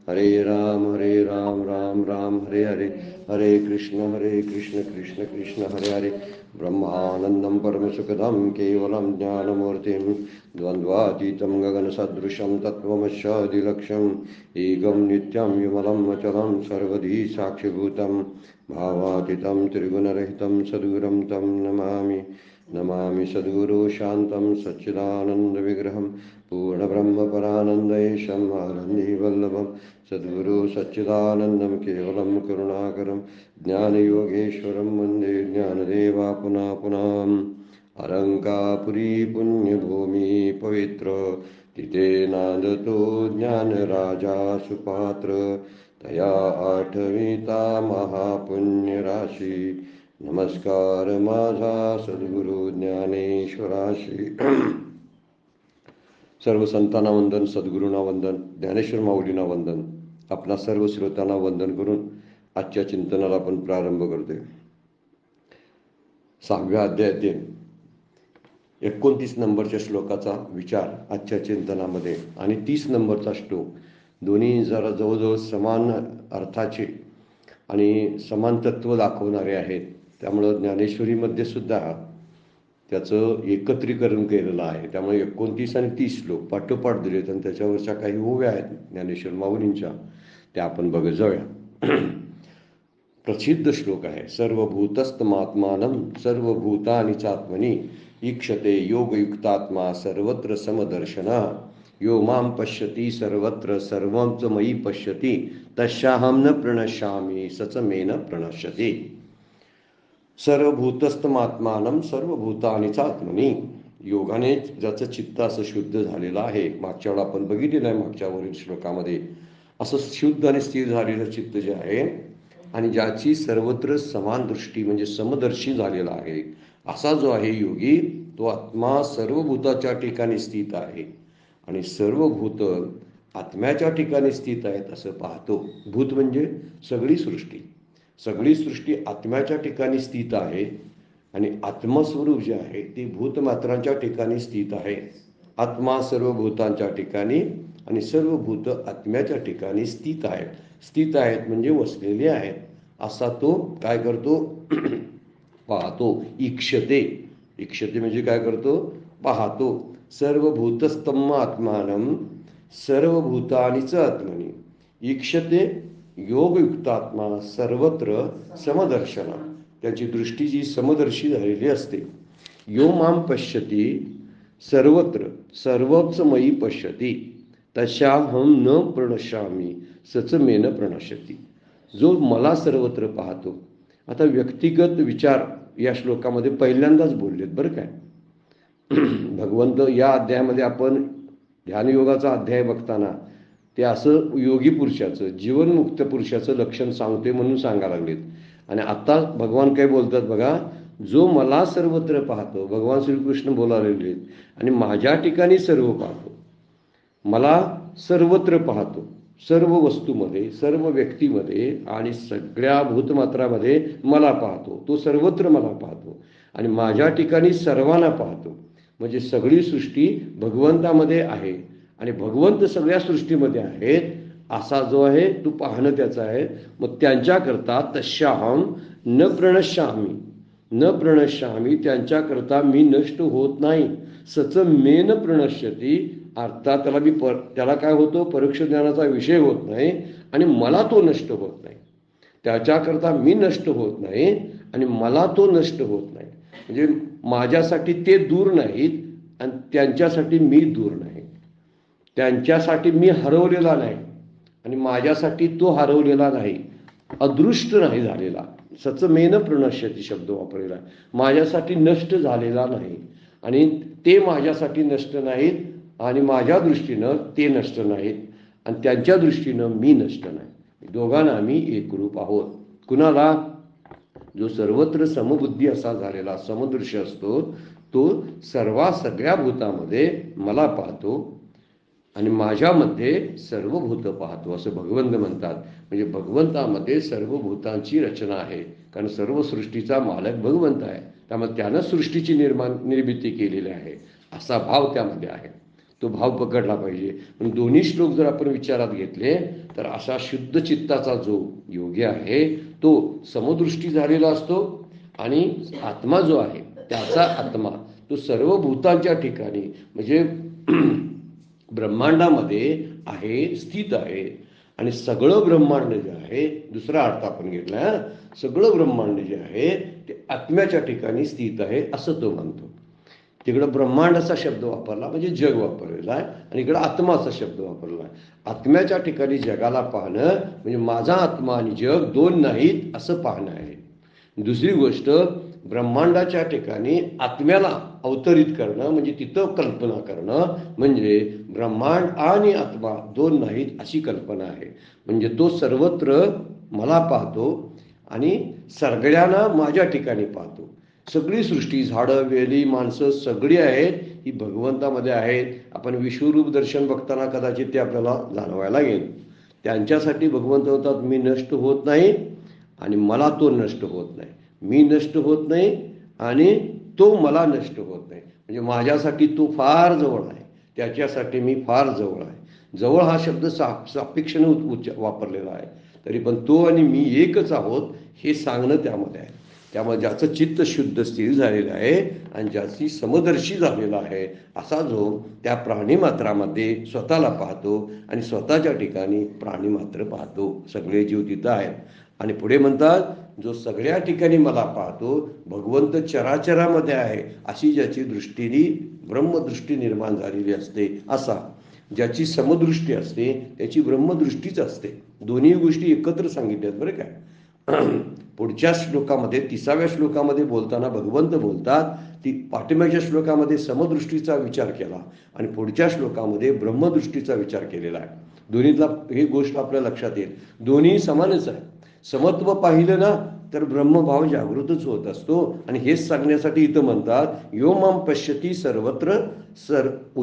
हरे राम राम राम हरे हरे, हरे कृष्ण कृष्ण कृष्ण हरे हरे। ब्रह्मानन्दं परमसुखदं केवलं ज्ञानमूर्तिं द्वन्द्वातीतं गगनसदृशं तत्त्वमस्यादिलक्ष्यम् एकं नित्यं विमलं अचलं सर्वधी साक्षिभूतं भावातीतं त्रिगुणरहितं सद्गुरुं तं नमामि। नमामि सद्गुरु शान्तं सच्चिदानन्दविग्रहं पूर्णब्रह्मपरानन्देशम् आनन्दीवल्लभं सद्गुरु सच्चिदानन्दं केवलं करुणाकरं ज्ञानयोगेश्वरं वन्दे ज्ञानदेवा पुनः पुनः। अलंकापुरी पुण्यभूमि पवित्र तिथे नांदतो ज्ञानराजा सुपात्र तया आठविता महापुण्य राशी नमस्कार माझा सद्गुरु ज्ञानेश्वराशी। सर्व संतांना वंदन, सद्गुरूंना वंदन, ज्ञानेश्वर माऊलींना वंदन, आपणा सर्व श्रोत्यांना वंदन करून आजच्या चिंतनाला आपण प्रारंभ करतोय। 6व्या अध्यायातील 29 नंबरच्या श्लोकाचा विचार आजच्या चिंतनामध्ये आणि 30 नंबरचा श्लोक दोन्ही जरा जवळजवळ समान अर्थाचे आणि समान तत्व दाखवणारे आहेत। त्यामुळं ज्ञानेश्वरीमध्ये सुद्धा त्याचं एकत्रीकरण केलेलं आहे। त्यामुळे 29 आणि 30 श्लोक पाठोपाठ दिलेत आणि त्याच्यावरच्या काही ओव्या आहेत ज्ञानेश्वर माऊलींच्या, त्या आपण बघत जाऊया। प्रसिद्ध श्लोक आहे, सर्वभूतस्थमात्मानं सर्वभूतानि चात्मनि ईक्षते योगयुक्तात्मा सर्वत्र समदर्शना यो मां पश्यति सर्वत्र सर्वं च मयि पश्यति तस्याहं न प्रणश्यामि सच मे न प्रणश्यति। सर्वभूतस्थमात्मानं सर्वभूतानि चात्मनि, योगाने ज्याचं चित्त असं शुद्ध झालेलं आहे, मागच्या वेळा आपण बघितलेलं आहे मागच्यावरील श्लोकामध्ये, असं शुद्ध आणि स्थिर झालेलं चित्त जे आहे आणि ज्याची सर्वत्र समान दृष्टी म्हणजे समदर्शी झालेला आहे, असा जो आहे योगी, तो आत्मा सर्वभूताच्या ठिकाणी स्थित आहे आणि सर्व भूत आत्म्याच्या ठिकाणी स्थित आहेत असं पाहतो। भूत म्हणजे सगळी सृष्टी, सगळी सृष्टी आत्म्याच्या ठिकाणी स्थित आहे आणि आत्मस्वरूप जे आहे ते भूतमात्रांच्या ठिकाणी स्थित आहे। आत्मा सर्व भूतांच्या ठिकाणी आणि सर्व भूत आत्म्याच्या ठिकाणी स्थित आहेत। स्थित आहेत म्हणजे वसलेले आहेत असा तो काय करतो पाहतो। ईक्षते, ईक्षते म्हणजे काय करतो पाहतो। सर्वभूतस्थम आत्मानं सर्वभूतानिच आत्मनि ईक्षते योगयुक्तात्मा सर्वत्र समदर्शना, त्याची दृष्टी जी समदर्शी झालेली असते। यो मां पश्यति सर्वत्र सर्वच मयि पश्यति तस्याहं न प्रणश्यामि सच मे न प्रणश्यति, जो मला सर्वत्र पाहतो। आता व्यक्तिगत विचार या श्लोकामध्ये पहिल्यांदाच बोललेत बरं काय। भगवंत या अध्यायामध्ये आपण ध्यानयोगाचा अध्याय बघताना ते असं योगी पुरुषाचं, जीवनमुक्त पुरुषाचं लक्षण सांगते म्हणून सांगायला लागलेत। आणि आता भगवान काय बोलतात बघा, जो मला सर्वत्र पाहतो, भगवान श्रीकृष्ण बोलायला लागलेत आणि माझ्या ठिकाणी सर्व पाहतो, मला सर्वत्र पाहतो, सर्व वस्तूमध्ये सर्व व्यक्तीमध्ये आणि सगळ्या भूतमात्रामध्ये मला पाहतो, तो सर्वत्र मला पाहतो आणि माझ्या ठिकाणी सर्वांना पाहतो। म्हणजे सगळी सृष्टी भगवंतामध्ये आहे आणि भगवंत सगळ्या सृष्टीमध्ये आहेत असा जो आहे तो पाहणं त्याचं आहे। मग त्यांच्याकरता तस्याहं न प्रणश्यामि, न प्रणश्यामि त्यांच्याकरता मी नष्ट होत नाही, सच मे न प्रणश्यति, अर्थात त्याला मी त्याला काय होतो परोक्ष ज्ञानाचा विषय होत नाही आणि मला तो नष्ट होत नाही। त्याच्याकरता मी नष्ट होत नाही आणि मला तो नष्ट होत नाही। म्हणजे माझ्यासाठी ते दूर नाहीत आणि त्यांच्यासाठी मी दूर नाही, त्यांच्यासाठी मी हरवलेला नाही आणि माझ्यासाठी तो हरवलेला नाही, अदृष्ट नाही झालेला। सच मेन प्रणश्यती शब्द वापरलेला, माझ्यासाठी नष्ट झालेला नाही आणि ते माझ्यासाठी नष्ट नाहीत आणि माझ्या दृष्टीनं ते नष्ट नाहीत आणि त्यांच्या दृष्टीनं मी नष्ट नाही। दोघांना आम्ही एकरूप आहोत। कुणाला? जो सर्वत्र समबुद्धी असा झालेला समदृश्य असतो तो सगळ्या भूतामध्ये मला पाहतो आणि माझ्यामध्ये सर्व भूत पाहतो असं भगवंत म्हणतात। म्हणजे भगवंतामध्ये सर्व भूतांची रचना आहे, कारण सर्व सृष्टीचा मालक भगवंत आहे, त्यामुळे त्यानं सृष्टीची निर्मिती केलेली आहे असा भाव त्यामध्ये आहे। तो भाव पकडला पाहिजे. पण दोन्ही श्लोक जर आपण विचारात घेतले तर असा शुद्ध चित्ताचा जो योगी आहे तो समदृष्टी झालेला असतो आणि आत्मा जो आहे त्याचा आत्मा तो सर्व भूतांच्या ठिकाणी म्हणजे ब्रह्मांडामध्ये आहे, स्थित आहे. आणि सगळं ब्रह्मांड जे आहे, दुसरा अर्थ आपण घेतला, सगळं ब्रह्मांड जे आहे ते आत्म्याच्या ठिकाणी स्थित आहे असं तो म्हणतो. तिकडं ब्रह्मांडाचा शब्द वापरला म्हणजे जग वापरलेला आहे आणि इकडं आत्माचा शब्द वापरला आहे. आत्म्याच्या ठिकाणी जगाला पाहणं म्हणजे माझा आत्मा आणि जग दोन नाहीत असं पाहणं आहे. दुसरी गोष्ट ब्रह्मांडाच्या ठिकाणी आत्म्याला अवतरित करणं म्हणजे तिथं कल्पना करणं म्हणजे ब्रह्मांड आणि आत्मा दोन नाहीत अशी कल्पना आहे. म्हणजे तो सर्वत्र मला पाहतो आणि सगळ्यांना माझ्या ठिकाणी पाहतो. सगळी सृष्टी, झाडं, वेली, माणसं सगळी आहेत ही भगवंतामध्ये आहेत. आपण विश्वरूप दर्शन बघताना कदाचित ते आपल्याला जाणवायला येईल. त्यांच्यासाठी भगवंत होतात मी नष्ट होत नाही आणि मला तो नष्ट होत नाही. मी नष्ट होत नाही आणि तो मला नष्ट होत नाही. म्हणजे माझ्यासाठी तो फार जवळ आहे, त्याच्यासाठी मी फार जवळ आहे. जवळ हा शब्द सापेक्षाने वापरलेला आहे, तरी पण तो आणि मी एकच आहोत हे सांगणं त्यामध्ये आहे. त्यामुळे ज्याचं चित्त शुद्ध स्थिर झालेलं आहे आणि ज्याची समदर्शी झालेला आहे असा जो त्या प्राणीमात्रामध्ये स्वतःला पाहतो आणि स्वतःच्या ठिकाणी प्राणीमात्र पाहतो. सगळे जीव तिथं आहेत. आणि पुढे म्हणतात जो सगळ्या ठिकाणी मला पाहतो, भगवंत चराचरामध्ये आहे अशी ज्याची दृष्टीने ब्रह्मदृष्टी निर्माण झालेली असते, असा ज्याची समदृष्टी असते त्याची ब्रह्मदृष्टीच असते. दोन्ही गोष्टी एकत्र सांगितल्यात बरं काय. पुढच्या श्लोकामध्ये 30व्या श्लोकामध्ये बोलताना भगवंत बोलतात, ती पाठिंब्याच्या श्लोकामध्ये समदृष्टीचा विचार केला आणि पुढच्या श्लोकामध्ये ब्रह्मदृष्टीचा विचार केलेला आहे. दोन्हीतला ही गोष्ट आपल्या लक्षात येईल, दोन्ही समानच आहे. समत्व पाहिलं ना तर ब्रह्मभाव जागृतच होत असतो. आणि हेच सांगण्यासाठी इथं म्हणतात यो माम पश्यती सर्वत्र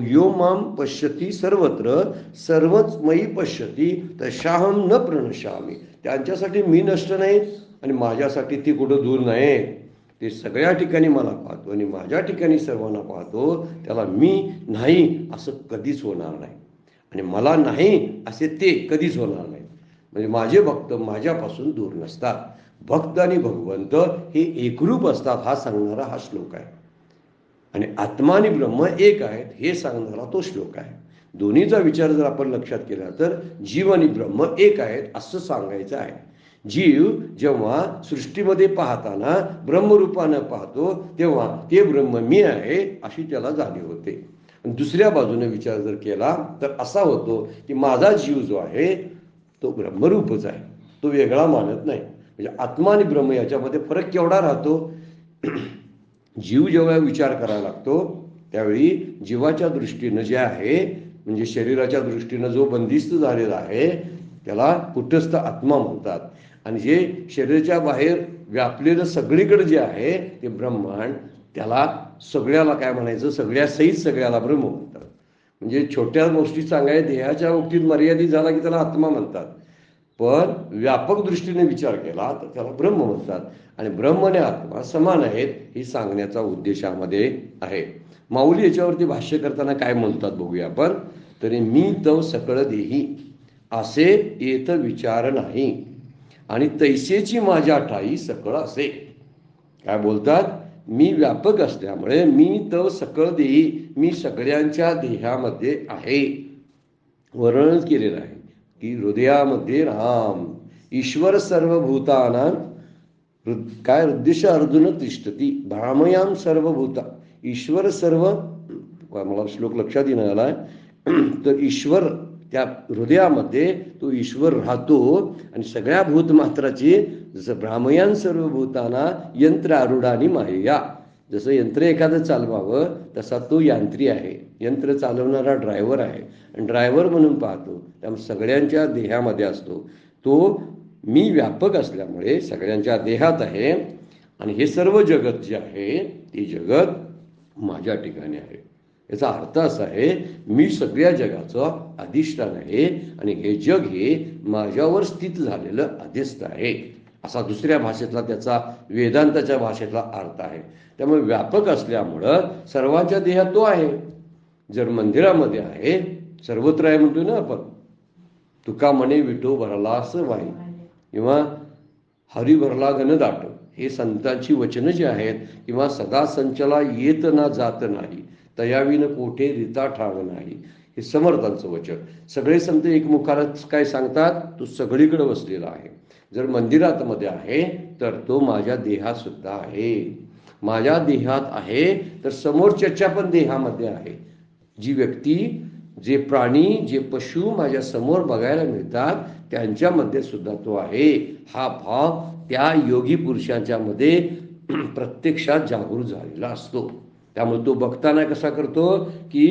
यो माम पश्यती सर्वत्र सर्वच मयी पश्यती तशाहम न प्रणश्यामी. त्यांच्यासाठी मी नष्ट नाही आणि माझ्यासाठी ती कुठं दूर नाही. ते सगळ्या ठिकाणी मला पाहतो आणि माझ्या ठिकाणी सर्वांना पाहतो. त्याला मी नाही असं कधीच होणार नाही आणि मला नाही असे ते कधीच होणार नाही. म्हणजे माझे भक्त माझ्यापासून दूर नसतात. भक्त आणि भगवंत हे एकरूप असतात हा सांगणारा हा श्लोक आहे. आणि आत्मा आणि ब्रह्म एक आहेत हे सांगणारा तो श्लोक आहे. दोन्हीचा विचार जर आपण लक्षात केला तर जीव आणि ब्रह्म एक आहेत असं सांगायचं आहे. जीव जेव्हा सृष्टीमध्ये पाहताना ब्रह्मरूपानं पाहतो तेव्हा ते ब्रह्म मी आहे अशी त्याला जाणीव होते. दुसऱ्या बाजूने विचार जर केला तर असा होतो की माझा जीव जो आहे तो ब्रह्मरूपच आहे, तो वेगळा मानत नाही. म्हणजे आत्मा आणि ब्रह्म याच्यामध्ये फरक केवढा राहतो. जीव जेव्हा विचार करायला लागतो त्यावेळी जीवाच्या दृष्टीनं जे आहे म्हणजे शरीराच्या दृष्टीनं जो बंदिस्त झालेला आहे त्याला कुटस्थ आत्मा म्हणतात. आणि जे शरीराच्या बाहेर व्यापलेलं सगळीकडे जे आहे ते ब्रह्मांड, त्याला सगळ्याला काय म्हणायचं, सगळ्या सहित सगळ्याला ब्रह्म म्हणतात. म्हणजे छोट्या गोष्टी सांगाय देहाच्या बाबतीत मर्यादित झाला की त्याला आत्मा म्हणतात, पण व्यापक दृष्टीने विचार केला तर त्याला ब्रह्म म्हणतात. आणि ब्रह्म आणि आत्मा समान आहेत हे सांगण्याचा उद्देश यामध्ये आहे. माऊली याच्यावरती भाष्य करताना काय म्हणतात बघूया आपण. तरी मी तव सकळ देही असे येत विचार नाही आणि तैसेची माझ्या ठाई सकळ असे. काय बोलतात, मी व्यापक असल्यामुळे मी तव सकळ देही, मी सगळ्यांच्या देहामध्ये आहे. वर्णन केलेलं आहे की हृदयामध्ये राम ईश्वर सर्वभूतानां काय हृदयश अर्जुन तिष्ठती भ्रामयाम सर्वभूता. ईश्वर सर्व, मला श्लोक लक्षात येणार आलाय, तर ईश्वर त्या हृदयामध्ये तो ईश्वर राहतो आणि सगळ्या भूतमात्राची जसं भ्रामयान सर्वभूताना यंत्र आरूढानी मायया. जसं यंत्र एखादं चालवावं तसा तो यांत्री आहे, यंत्र चालवणारा ड्रायव्हर आहे आणि ड्रायव्हर म्हणून पाहतो. त्यामुळे सगळ्यांच्या देहामध्ये असतो. तो मी व्यापक असल्यामुळे सगळ्यांच्या देहात आहे आणि हे सर्व जगत जे आहे ते जगत माझ्या ठिकाणी आहे. याचा अर्थ असा आहे मी सगळ्या जगाचं अधिष्ठान आहे आणि हे जग हे माझ्यावर स्थित झालेलं अधिष्ठ आहे असा दुसऱ्या भाषेतला त्याचा वेदांताच्या भाषेतला अर्थ आहे. त्यामुळे व्यापक असल्यामुळं सर्वांच्या देहात तो आहे. जर मंदिरामध्ये आहे, सर्वत्र आहे म्हणतो ना आपण, तुका म्हणे विठो भरला असं वाई, किंवा हरी भरला घनदाट, हे संतांची वचनं जी आहेत, किंवा सदा संचला येत ना जात नाही, तयावीन कोठे रीता ठाव नाही, हे समर्थांचं वचन. सगळे संत एकमुखारच काय सांगतात, तो सगळीकडे वसलेला आहे. जर मंदिरात मध्ये आहे तर तो माझ्या देहात सुद्धा आहे. माझ्या देहात आहे तर समोरच्याच्या पण देहामध्ये आहे. जी व्यक्ती, जे प्राणी, जे पशु माझ्या समोर बघायला मिळतात त्यांच्यामध्ये सुद्धा तो आहे. हा भाव त्या योगी पुरुषांच्या मध्ये प्रत्यक्षात जागृत झालेला असतो. त्यामुळे तो बघताना कसा करतो की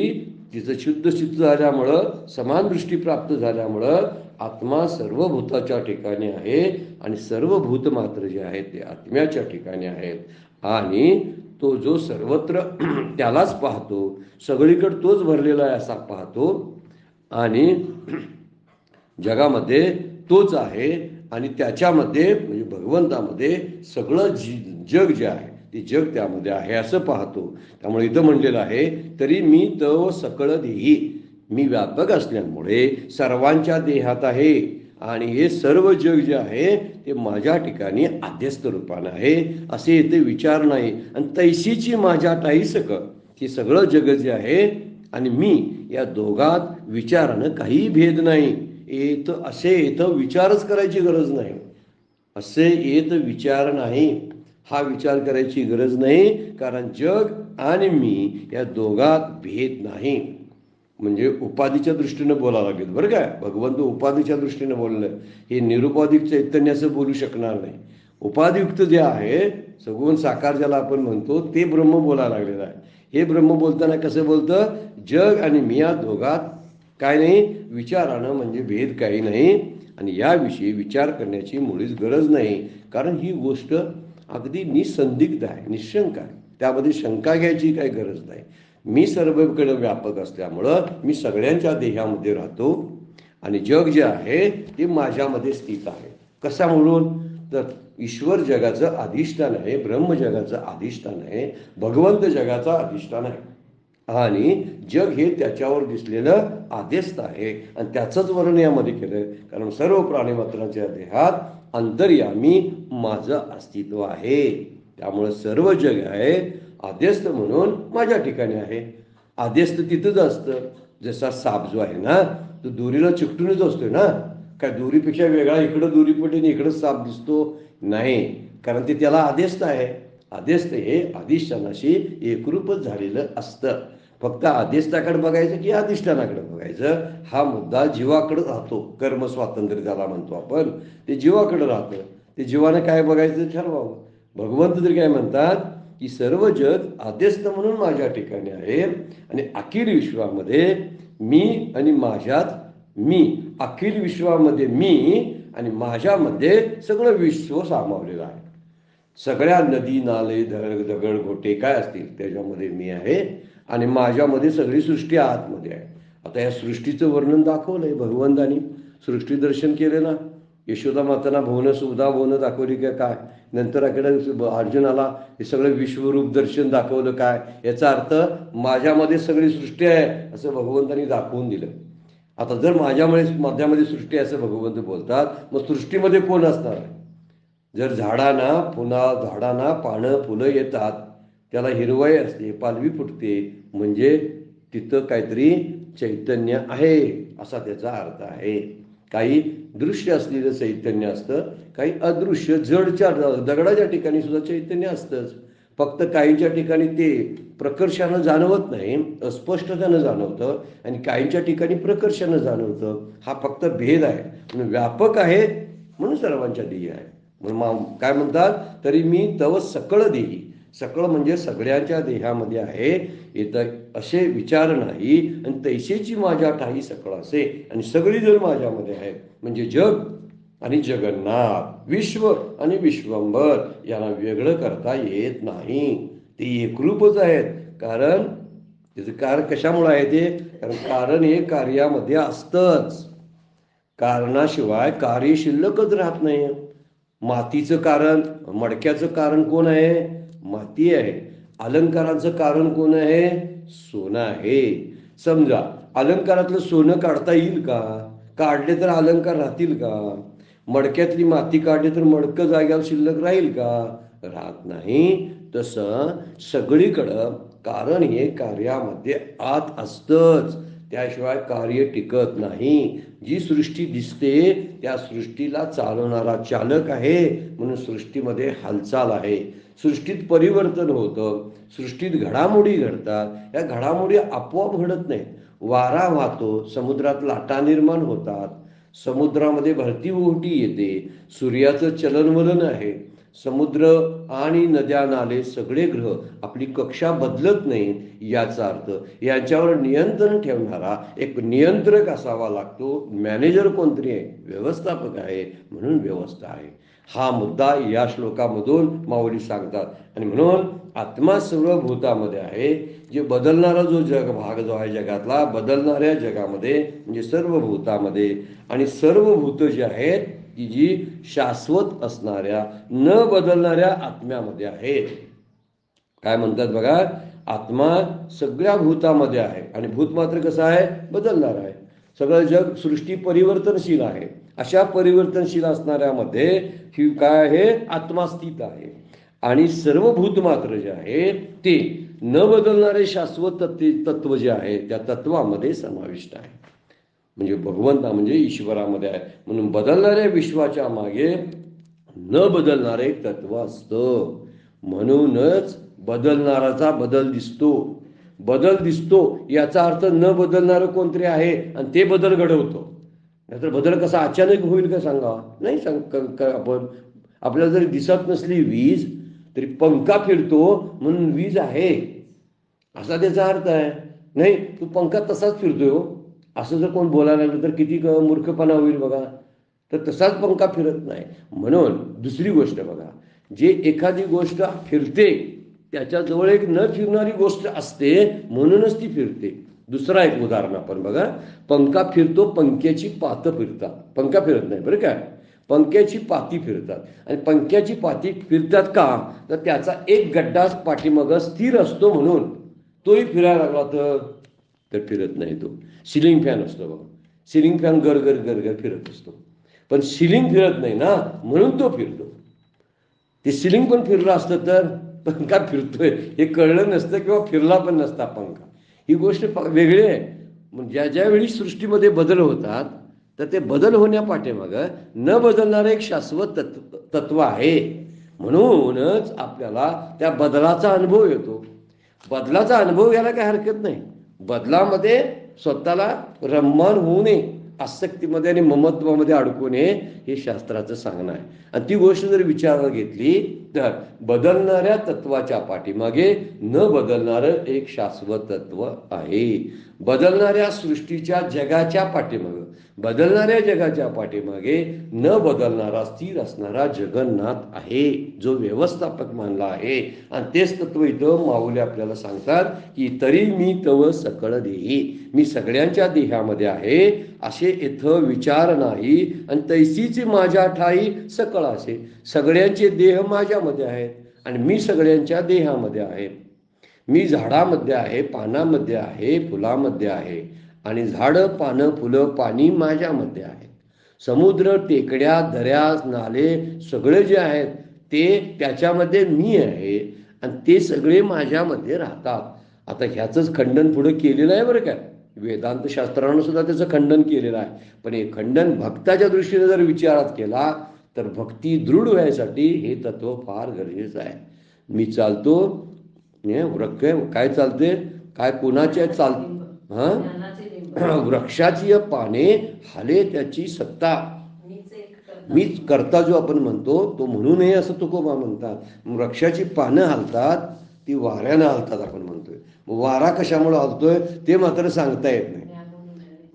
तिचं शुद्ध चित्त झाल्यामुळं, समान दृष्टी प्राप्त झाल्यामुळं आत्मा सर्व भूताच्या ठिकाणी आहे आणि सर्व भूत मात्र जे आहेत ते आत्म्याच्या ठिकाणी आहेत. आणि तो जो सर्वत्र त्यालाच पाहतो, सगळीकडे तोच भरलेला आहे असा पाहतो, आणि जगामध्ये तोच आहे, आणि त्याच्यामध्ये म्हणजे भगवंतामध्ये सगळं जग जे आहे ते जग त्यामध्ये आहे असं पाहतो. त्यामुळे इथं म्हणलेलं आहे, तरी मी तव सकळ देही, मी व्यापक असल्यामुळे सर्वांच्या देहात आहे, आणि हे सर्व जग जे आहे ते माझ्या ठिकाणी आद्यस्थ रूपानं आहे असे इथे विचार नाही. आणि तैशीची माझ्या ठाई सकळ, हे सगळं जग जे आहे आणि मी या दोघात विचारानं काही भेद नाही. असे इथं विचारच करायची गरज नाही. असे येत विचार नाही, हा विचार करायची गरज नाही, कारण जग आणि मी या दोघात भेद नाही. म्हणजे उपाधीच्या दृष्टीनं बोलावं लागेल बरं काय. भगवंत उपाधीच्या दृष्टीनं बोललं, हे निरुपाधिक चैतन्याचं बोलू शकणार नाही. उपाधियुक्त जे आहे, सगुण साकार ज्याला आपण म्हणतो, ते ब्रह्म बोलायला लागलेलं आहे. हे ब्रह्म बोलताना कसं बोलतं, जग आणि मी या दोघात काय नाही, विचारानं म्हणजे भेद काही नाही, आणि याविषयी विचार करण्याची मुळीच गरज नाही. कारण ही गोष्ट अगदी निसंदिग्ध आहे, निशंक आहे, त्यामध्ये शंका घ्यायची काही गरज नाही. मी सर्वकडे व्यापक असल्यामुळं मी सगळ्यांच्या देहामध्ये राहतो, आणि जग जे आहे ते माझ्यामध्ये स्थित आहे. कसा म्हणून, तर ईश्वर जगाचं अधिष्ठान आहे, ब्रह्म जगाचं अधिष्ठान आहे, भगवंत जगाचा अधिष्ठान आहे, आणि जग हे त्याच्यावर दिसलेलं आदेश आहे. आणि त्याचंच वर्णन यामध्ये केलं, कारण सर्व प्राणीमात्रांच्या देहात अंतर्यामी माझं अस्तित्व आहे. त्यामुळं सर्व जग आहे आद्यस्थ म्हणून माझ्या ठिकाणी आहे. आद्यस्थ तिथंच असतं. जसा साप जो आहे ना, तो दोरीला चिकटूनच असतोय ना, काय दोरीपेक्षा वेगळा इकडं दोरी पडली इकडं साप दिसतो नाही, कारण ते त्याला आदेश आहे. आदेश हे अधिष्ठानाशी एकरूपच झालेलं असतं. फक्त आदेशाकडे बघायचं की अधिष्ठानाकडे बघायचं, हा मुद्दा जीवाकडे राहतो. कर्म स्वातंत्र्य ज्याला म्हणतो आपण, ते जीवाकडे राहतं. ते जीवाने काय बघायचं ठरवावं. भगवंत तरी काय म्हणतात की सर्व जग आद्यस्थ म्हणून माझ्या ठिकाणी आहे, आणि अखिल विश्वामध्ये मी आणि माझ्यात मी, अखिल विश्वामध्ये मी आणि माझ्यामध्ये सगळं विश्व सामावलेलं आहे. सगळ्या नदी नाले दगड गोटे काय असतील त्याच्यामध्ये मी आहे, आणि माझ्यामध्ये सगळी सृष्टी आतमध्ये आहे. आता या सृष्टीचं वर्णन दाखवलंय भगवंतानी, सृष्टी दर्शन केलं ना. यशोदा मातांना भुवन सुधा भुवन दाखवली का काय, नंतर इकडे अर्जुनाला हे सगळं विश्वरूप दर्शन दाखवलं काय, याचा अर्थ माझ्यामध्ये सगळी सृष्टी आहे असं भगवंतानी दाखवून दिलं. आता जर माझ्यामध्ये सृष्टी असं भगवंत बोलतात, मग सृष्टीमध्ये कोण असणार आहे. जर झाडांना पानं फुलं येतात, त्याला हिरवाई असते, पालवी फुटते, म्हणजे तिथं काहीतरी चैतन्य आहे असा त्याचा अर्थ आहे. काही दृश्य असलेलं चैतन्य असतं, काही अदृश्य जडच्या दगडाच्या ठिकाणी सुद्धा चैतन्य असतंच. फक्त काहींच्या ठिकाणी ते प्रकर्षानं जाणवत नाही, अस्पष्टतेनं जाणवतं, आणि काहींच्या ठिकाणी प्रकर्षानं जाणवतं. हा फक्त भेद आहे. म्हणून व्यापक आहे म्हणून सर्वांच्या देही आहे. म्हणून काय म्हणतात, तरी मी तव सकळ देही, सकळ म्हणजे सगळ्यांच्या देहामध्ये आहे, इथं असे विचार नाही. आणि तैसेची माझ्या ठाई सकळ असे, आणि सगळी जण माझ्यामध्ये आहेत. म्हणजे जग आणि जगन्नाथ, विश्व आणि विश्वंभर यांना वेगळं करता येत नाही. ते एकरूपच आहेत. कारण त्याचं कारण कशामुळे आहे ते, कारण कारण हे कार्यामध्ये असतंच. कारणाशिवाय कार्य शिल्लकच राहत नाही. मातीचं कारण, मडक्याचं कारण कोण आहे, माती आहे. अलंकाराचं कारण कोण आहे, सोनं आहे. समजा अलंकारातलं सोनं काढता येईल का? काढले तर अलंकार राहतील का? मडक्यातली माती काढली तर मडकं जाग्यावर शिल्लक राहील का? राहत नाही. तसं सगळीकडं कारण हे कार्यामध्ये आत असतंच, त्याशिवाय कार्य टिकत नाही. जी सृष्टी दिसते त्या सृष्टीला चालवणारा चालक आहे, म्हणून सृष्टीमध्ये हालचाल आहे. सृष्टीत परिवर्तन होतं, सृष्टीत घडामोडी घडतात. या घडामोडी आपोआप घडत नाहीत. वारा वाहतो, समुद्रात लाटा निर्माण होतात, समुद्रामध्ये भरती ओहोटी येते, सूर्याचं चलनवलन आहे, समुद्र आणि नद्या नाले सगळे ग्रह आपली कक्षा बदलत नाहीत. याचा अर्थ यांच्यावर नियंत्रण ठेवणारा एक नियंत्रक असावा लागतो. मॅनेजर कोणतरी आहे, व्यवस्थापक आहे, म्हणून व्यवस्था आहे. हा मुद्दा या श्लोकामधून माऊली सांगतात. आणि म्हणून आत्मा सर्व भूतामध्ये आहे. जे बदलणारा जो भाग जो आहे जगातला, बदलणाऱ्या जगामध्ये म्हणजे सर्व भूतामध्ये, आणि सर्व भूत जी आहेत ती जी शाश्वत असणाऱ्या न बदलणाऱ्या आत्म्यामध्ये आहेत. काय म्हणतात बघा, आत्मा सगळ्या भूतामध्ये आहे आणि भूत मात्र कसं आहे, बदलणार आहे. सगळं जग सृष्टी परिवर्तनशील आहे. अशा परिवर्तनशील असणाऱ्यामध्ये ही काय आहे, आत्मा स्थित आहे. आणि सर्व भूत मात्र जे आहे ते न बदलणारे शाश्वत तत्व जे आहे त्या तत्वामध्ये समाविष्ट आहे. म्हणजे भगवंता म्हणजे ईश्वरामध्ये आहे. म्हणून बदलणाऱ्या विश्वाच्या मागे न बदलणारे तत्व असतं. म्हणूनच बदलणाराचा बदल दिसतो. बदल दिसतो याचा अर्थ न बदलणारं कोणतरी आहे आणि ते बदल घडवतो. नाहीतर बदल कसा अचानक होईल का सांगा, नाही आपण आपल्याला जरी दिसत नसली वीज तरी पंखा फिरतो म्हणून वीज आहे असा त्याचा अर्थ आहे. नाही तो पंखा तसाच फिरतोय असं जर कोण बोलायला लागलं तर किती मूर्खपणा होईल बघा. तर तसाच पंखा फिरत नाही. म्हणून दुसरी गोष्ट बघा, जे एखादी गोष्ट फिरते त्याच्याजवळ एक न फिरणारी गोष्ट असते म्हणूनच ती फिरते. दुसरा एक उदाहरण आपण बघा, पंखा फिरतो, पंख्याची पातं फिरतात, पंखा फिरत नाही बरं काय, पंख्याची पाती फिरतात. आणि पंख्याची पाती फिरतात का, तर त्याचा एक गड्डा पाठीमागं स्थिर असतो म्हणून. तोही फिरायला लागला तर फिरत नाही. तो सिलिंग फॅन असतो बघा, सिलिंग फॅन गरगर गरगर फिरत असतो, पण सिलिंग फिरत नाही ना म्हणून तो फिरतो. ते सिलिंग पण फिरलं असतं तर पंखा फिरतोय हे कळलं नसतं किंवा फिरला पण नसता पंखा. ही गोष्ट वेगळी आहे. ज्या ज्यावेळी सृष्टीमध्ये बदल होतात तर ते बदल होण्यापाठीमागं न बदलणारं एक शाश्वत तत्व आहे. म्हणूनच आपल्याला त्या बदलाचा अनुभव येतो. बदलाचा अनुभव घ्यायला काही हरकत नाही. बदलामध्ये स्वतःला रममान होऊ नये, आसक्तीमध्ये आणि ममत्वामध्ये अडकू नये, हे शास्त्राचं सांगणं आहे. आणि ती गोष्ट जर विचारात घेतली तर बदलणाऱ्या तत्वाच्या पाठीमागे न बदलणारं एक शाश्वत तत्व आहे. बदलणाऱ्या सृष्टीच्या जगाच्या पाठीमागे, बदलणाऱ्या जगाच्या पाठीमागे न बदलणारा स्थिर असणारा जगन्नाथ आहे, जो व्यवस्थापक मानला आहे. आणि तेच तत्व इथं माऊली आपल्याला सांगतात की तरी मी तव सकळ देही, मी सगळ्यांच्या देहामध्ये आहे असे इथं विचार नाही. आणि तैसीची माझ्या ठाई सकळ असे, सगळ्यांचे देह माझ्यामध्ये आहेत आणि मी सगळ्यांच्या देहामध्ये आहे. मी झाडामध्ये आहे, पानामध्ये आहे, फुलामध्ये आहे, आणि झाडं पानं फुलं पाणी माझ्यामध्ये आहेत. समुद्र टेकड्या दऱ्या नाले सगळे जे आहेत ते त्याच्यामध्ये मी आहे आणि ते सगळे माझ्यामध्ये राहतात. आता ह्याचंच खंडन पुढे केलेलं आहे बरं काय, वेदांत शास्त्रानं सुद्धा त्याचं खंडन केलेलं आहे. पण हे खंडन भक्ताच्या दृष्टीने जर विचारात केला तर भक्ती दृढ व्हायसाठी हे तत्व फार गरजेचं आहे. मी चालतो काय चालते काय कोणाच्या वृक्षाची पाने हाले त्याची सत्ता, मीच करता जो आपण म्हणतो तो म्हणू नये असं तुकोबा म्हणतात. वृक्षाची पानं हालतात ती वाऱ्यानं हालतात आपण म्हणतोय. वारा कशामुळे हालतोय ते मात्र सांगता येत नाही.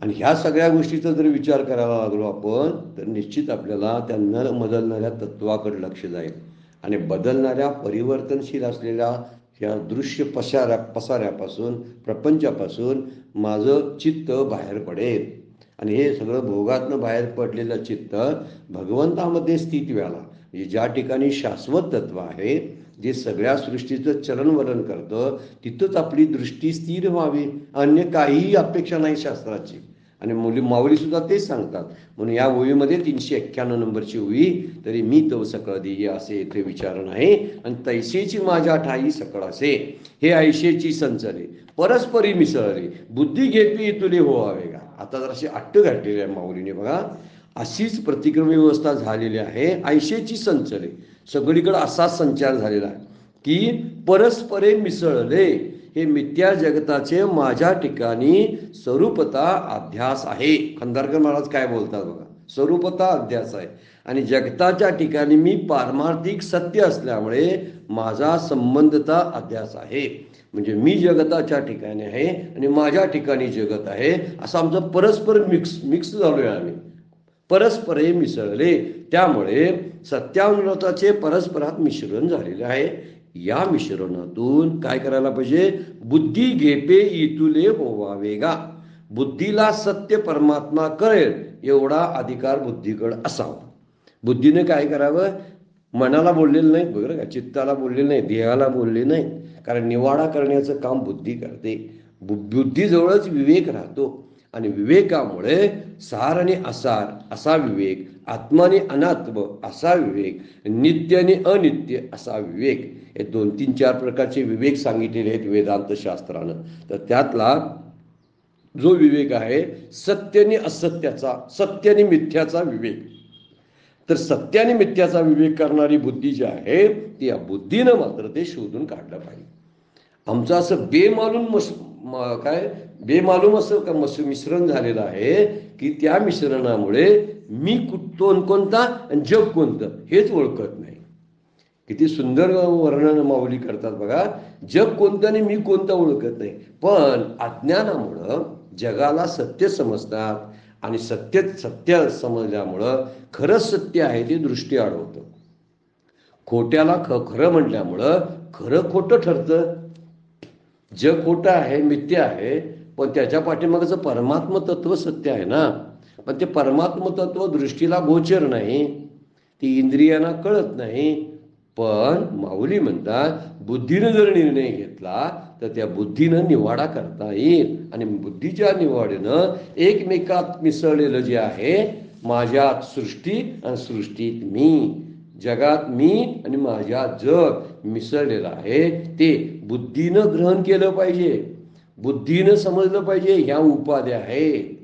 आणि ह्या सगळ्या गोष्टीचा जर विचार करायला लागलो आपण तर निश्चित आपल्याला त्या न बदलणाऱ्या तत्वाकडे लक्ष जाईल. आणि बदलणाऱ्या परिवर्तनशील असलेल्या ह्या दृश्य पसाऱ्यापासून प्रपंचापासून माझं चित्त बाहेर पडेल. आणि हे सगळं भोगातनं बाहेर पडलेलं चित्त भगवंतामध्ये स्थित व्हायला, म्हणजे ज्या ठिकाणी शाश्वत तत्व आहे जे सगळ्या सृष्टीचं चलनवलन करतं तिथंच आपली दृष्टी स्थिर व्हावी, अन्य काहीही अपेक्षा नाही शास्त्राची. आणि माऊली सुद्धा तेच सांगतात. म्हणून या ओवीमध्ये 391 नंबरची ओवी, तरी मी तव सकळ देई असे येथे विचारण आहे, आणि तैसेची माझ्या ठाई सकळ असे, हे ऐशेची संचले परस्परी मिसळले, बुद्धी घेतली तुले होवावे गा. आता जराशी अट्ट घातलेली आहे माऊलीने बघा. अशीच प्रतिक्रम व्यवस्था झालेली आहे. ऐशेची संचले, सगळीकडे असा संचार झालेला आहे की परस्परे मिसळले. हे मिथ्या जगताचे माझ्या ठिकाणी स्वरूपता अध्यास आहे. खंदारकर महाराज काय बोलतात बघा, स्वरूपता अध्यास आहे. आणि जगताच्या ठिकाणी मी पारमार्थिक सत्य असल्यामुळे माझा संबंधता अध्यास आहे. म्हणजे मी जगताच्या ठिकाणी आहे आणि माझ्या ठिकाणी जगत आहे, असं आमचं परस्पर मिक्स झालोय आम्ही, परस्परे मिसळले. त्यामुळे सत्यानुताचे परस्परात मिश्रण झालेले आहे. या मिश्रणातून काय करायला पाहिजे, बुद्धी घेपे इतुले होवावे गा. बुद्धीला सत्य परमात्मा कळेल एवढा अधिकार बुद्धीकडे असावा. बुद्धीने काय करावं, मनाला बोललेलं नाही बरं का, चित्ताला बोललेलं नाही, देहाला बोलले नाही, कारण निवाडा करण्याचं काम बुद्धी करते. बुद्धीजवळच विवेक राहतो आणि विवेकामुळे सार आणि असार असा विवेक, आत्मा आणि अनात्म असा विवेक, नित्य आणि अनित्य असा विवेक, हे 2-3-4 प्रकारचे विवेक सांगितलेले आहेत वेदांत शास्त्रानं. तर त्यातला जो विवेक आहे सत्य आणि असत्याचा, सत्य आणि मिथ्याचा विवेक, तर सत्य आणि मिथ्याचा विवेक करणारी बुद्धी जी आहे ती या बुद्धीनं मात्र ते शोधून काढलं पाहिजे. आमचं असं बेमालूम असं मिश्रण झालेलं आहे की त्या मिश्रणामुळे मी कोणता आणि जग कोणतं हेच ओळखत नाही. किती सुंदर वर्णन माऊली करतात बघा. जग कोणतं आणि मी कोणतं ओळखत नाही, पण अज्ञानामुळं जगाला सत्य समजतात आणि सत्य समजल्यामुळं खरं सत्य आहे ते दृष्टी अडवतं. खोट्याला खरं म्हटल्यामुळं खरं खोटं ठरतं. जग खोटं आहे, मिथ्य आहे, पण त्याच्या पाठीमागचं परमात्म तत्व सत्य आहे ना. पण ते परमात्म तत्व दृष्टीला गोचर नाही, ती इंद्रियांना कळत नाही. पण माऊली म्हणतात बुद्धीनं जर निर्णय घेतला तर त्या बुद्धीनं निवाडा करता येईल. आणि बुद्धीच्या निवाडीनं एकमेकात मिसळलेलं जे आहे, माझ्यात सृष्टी आणि सृष्टीत मी, जगात मी आणि माझ्यात जग मिसळलेलं आहे, ते बुद्धीनं ग्रहण केलं पाहिजे, बुद्धीनं समजलं पाहिजे. ह्या उपाध्या आहे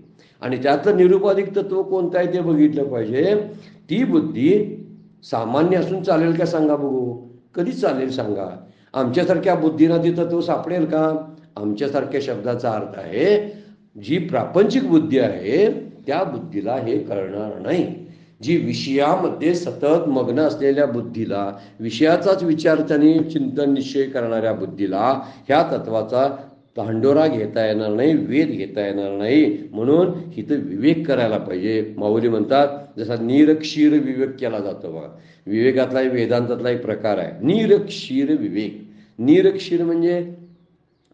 आणि त्यातलं निरुपाधिक तत्व कोणतं आहे ते बघितलं पाहिजे. ती बुद्धी सामान्य असून चालेल का सांगा बघू, कधी चालेल सांगा. आमच्यासारख्या बुद्धीना ती तत्व सापडेल का? आमच्यासारख्या शब्दाचा अर्थ आहे जी प्रापंचिक बुद्धी आहे त्या बुद्धीला हे कळणार नाही. जी विषयामध्ये सतत मग्न असलेल्या बुद्धीला, विषयाचाच विचार त्यांनी चिंतन निश्चय करणाऱ्या बुद्धीला ह्या तत्वाचा तांडोरा घेता येणार नाही, वेध घेता येणार नाही. म्हणून इथं विवेक करायला पाहिजे. माऊली म्हणतात जसा नीरक्षीर विवेक केला जातो बघा, विवेकातला वेदांतातला एक प्रकार आहे नीरक्षीर विवेक. नीरक्षीर म्हणजे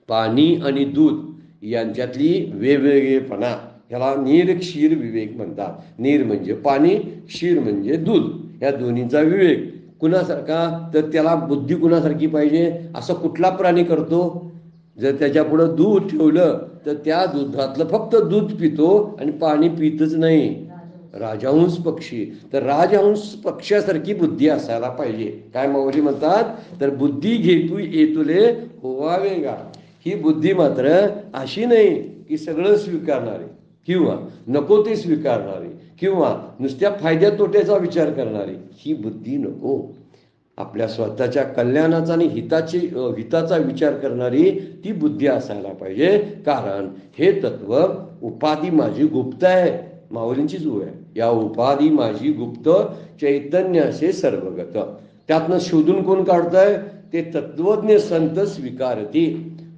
पाणी आणि दूध यांच्यातली वेगवेगळेपणा, ह्याला नीरक्षीर विवेक म्हणतात. नीर म्हणजे पाणी, क्षीर म्हणजे दूध, या दोन्हीचा विवेक. कुणासारखा, तर त्याला बुद्धी कुणासारखी पाहिजे, असं कुठला प्राणी करतो? जर त्याच्यापुढं दूध ठेवलं तर त्या दुधातलं फक्त दूध पितो आणि पाणी पितच नाही. राजहंस पक्षी, तर राजहंस पक्ष्यासारखी बुद्धी असायला पाहिजे. काय माऊली म्हणतात, तर बुद्धी घेतू येतुले होवावे गा. ही बुद्धी मात्र अशी नाही की सगळं स्वीकारणारी किंवा नको ते स्वीकारणारी किंवा नुसत्या फायद्या तोट्याचा विचार करणारी, ही बुद्धी नको. आपल्या स्वतःच्या कल्याणाचा आणि हिताचा विचार करणारी ती बुद्धी असायला पाहिजे. कारण हे तत्व उपाधी माझी गुप्त आहे, माऊलींचीच ओळ आहे. या उपाधी माझी गुप्त चैतन्याचे सर्वगत. त्यातनं शोधून कोण काढतंय, ते तत्वज्ञ संत स्वीकारती.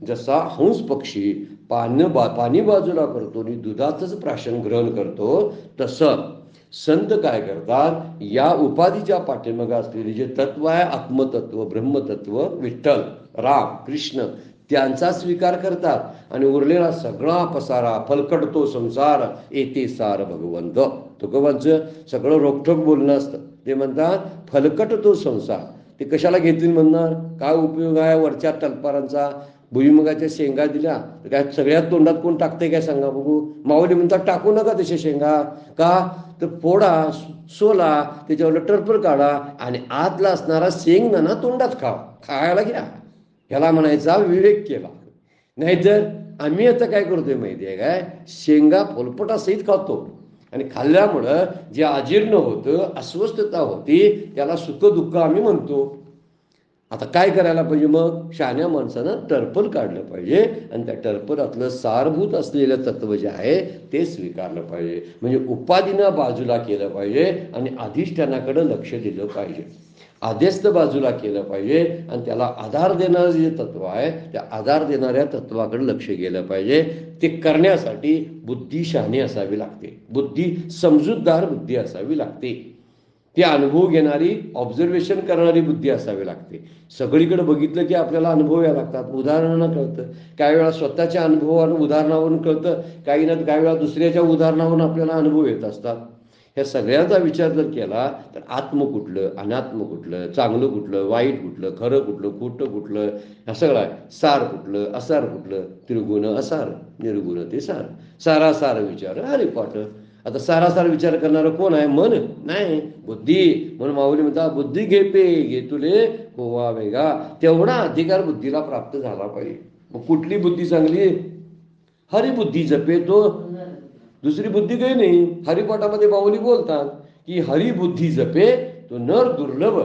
जसा हंस पक्षी पाणी बाजूला करतो आणि दुधाचंच प्राशन ग्रहण करतो, तसं संत काय करतात, या उपाधीच्या पाठीमागे असलेले जे तत्व आहे, आत्मतत्व, ब्रह्मतत्व, विठ्ठल, राम, कृष्ण, त्यांचा स्वीकार करतात आणि उरलेला सगळा पसारा फलकट तो संसार येते सार भगवंत. तुकोबांचं सगळं रोखठोक बोलणं असतं. ते म्हणतात फलकट तो संसार, ते कशाला घेतील म्हणणार? काय उपयोग आहे वरच्या टलपारांचा? भुईमुगाच्या शेंगा दिल्या तर काय सगळ्यात तोंडात कोण टाकते काय सांगा बघू? माऊली म्हणतात टाकू नका तशा शेंगा. का तर फोडा, सोला, त्याच्यावर टरफल काढा आणि आतला असणारा शेंगदाणा तोंडात खायला घ्या. ह्याला म्हणायचा विवेक केला. नाहीतर आम्ही आता काय करतोय माहिती आहे काय? शेंगा फोलपटासहित खातो आणि खाल्ल्यामुळं जे अजीर्ण होतं, अस्वस्थता होती, त्याला सुख दुःख आम्ही म्हणतो. आता काय करायला पाहिजे मग? शहाण्या माणसानं टर्पल काढलं पाहिजे आणि त्या टर्पलातलं सारभूत असलेलं तत्व जे आहे ते स्वीकारलं पाहिजे. म्हणजे उपाधीनं बाजूला केलं पाहिजे आणि अधिष्ठानाकडे लक्ष दिलं पाहिजे. आदेस्त बाजूला केलं पाहिजे आणि त्याला आधार देणारं जे तत्व आहे त्या आधार देणाऱ्या तत्वाकडे लक्ष गेलं पाहिजे. ते करण्यासाठी बुद्धी शहाणी असावी लागते, बुद्धी समजूतदार बुद्धी असावी लागते, ती अनुभव घेणारी, ऑब्झर्वेशन करणारी बुद्धी असावी लागते. सगळीकडे बघितलं की आपल्याला अनुभव यायला लागतात, उदाहरणानं कळतं. काही वेळा स्वतःच्या अनुभवावरून उदाहरणावरून कळतं, काही ना काही वेळा दुसऱ्याच्या उदाहरणावरून आपल्याला अनुभव येत असतात. ह्या सगळ्यांचा विचार जर केला तर आत्म कुठलं, अनात्म कुठलं, चांगलं कुठलं, वाईट कुठलं, खरं कुठलं, खोटं कुठलं, हा सगळा सार कुठलं, असार कुठलं, त्रिगुण असार, निर्गुण ते सार, सारासार विचार. अरे पाठ आता सारासार विचार करणारं कोण आहे? मन नाही, बुद्धी. म्हणून माऊली म्हणता बुद्धी घे पे घे तुले कोवा वेगा. तेवढा अधिकार बुद्धीला प्राप्त झाला पाहिजे. मग कुठली बुद्धी चांगली? हरिबुद्धी जपे तो, दुसरी बुद्धी काही नाही. हरिपाठामध्ये माऊली बोलतात की हरिबुद्धी जपे तो नर दुर्लभ.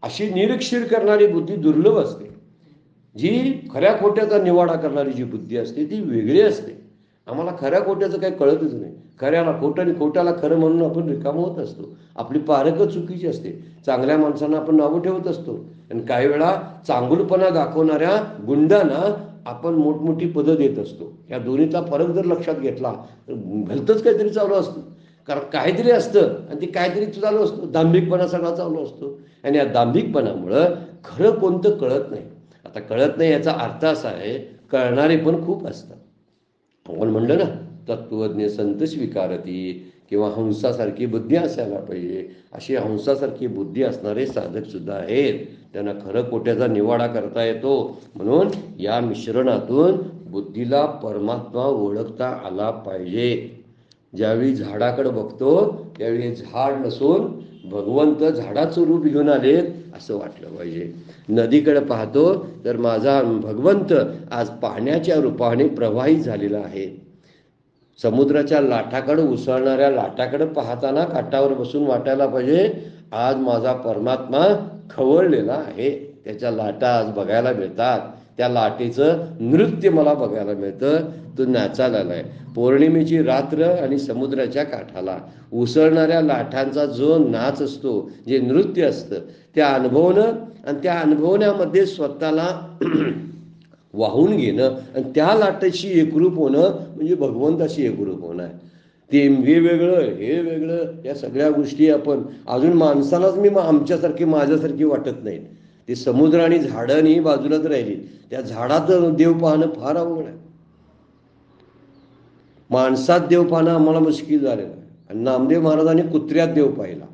अशी निरीक्षण करणारी बुद्धी दुर्लभ असते. जी खऱ्या खोट्याचा निवाडा करणारी जी बुद्धी असते ती वेगळी असते. आम्हाला खऱ्या खोट्याचं काही कळतच नाही. खऱ्याला खोटं आणि खोट्याला खरं म्हणून आपण रिकाम होत असतो. आपली पारखं चुकीची असते. चांगल्या माणसांना आपण नावं ठेवत असतो आणि काही वेळा चांगुलपणा दाखवणाऱ्या गुंडांना आपण मोठमोठी पदं देत असतो. या दोन्हीचा फरक जर लक्षात घेतला तर भलतंच काहीतरी चालू असतं. कारण काहीतरी असतं आणि ते काहीतरी चालू असतं. दांभिकपणा सगळा चालू असतो आणि या दांभिकपणामुळं खरं कोणतं कळत नाही. आता कळत नाही याचा अर्थ असा आहे, कळणारे पण खूप असतात. आपण म्हणलं ना तत्वज्ञ संत स्वीकारती, किंवा हंसासारखी बुद्धी असायला पाहिजे. अशी हंसासारखी बुद्धी असणारे साधक सुद्धा आहेत. त्यांना खरं खोट्याचा निवाडा करता येतो. म्हणून या मिश्रणातून बुद्धीला परमात्मा ओळखता आला पाहिजे. ज्यावेळी झाडाकडे बघतो त्यावेळी झाड नसून भगवंत झाडाचं रूप घेऊन आले असं वाटलं पाहिजे. नदीकडे पाहतो तर माझा भगवंत आज पाण्याच्या रूपाने प्रवाहित झालेला आहे. समुद्राच्या लाटाकडे, उसळणाऱ्या लाटाकडे पाहताना काठावर बसून वाटायला पाहिजे आज माझा परमात्मा खवळलेला आहे. त्याच्या लाटा आज बघायला मिळतात. त्या लाटेचं नृत्य मला बघायला मिळतं. तो नाचायला आलाय. पौर्णिमेची रात्र आणि समुद्राच्या काठाला उसळणाऱ्या लाटांचा जो नाच असतो, जे नृत्य असतं, त्या अनुभवणं आणि त्या अनुभवण्यामध्ये स्वतःला वाहून घेणं आणि त्या लाटेशी एकरूप होणं म्हणजे भगवंताशी एकरूप होणं आहे. ते हे वेगळं हे वेगळं या सगळ्या गोष्टी आपण अजून माणसालाच मी आमच्यासारखी माझ्यासारखी वाटत नाहीत. ते समुद्र आणि झाडं बाजूलाच राहिली. त्या झाडात देव पाहणं फार अवघड आहे. माणसात देव पाहणं आम्हाला मुश्किल झालेलं आहे. आणि नामदेव महाराजांनी कुत्र्यात देव पाहिला,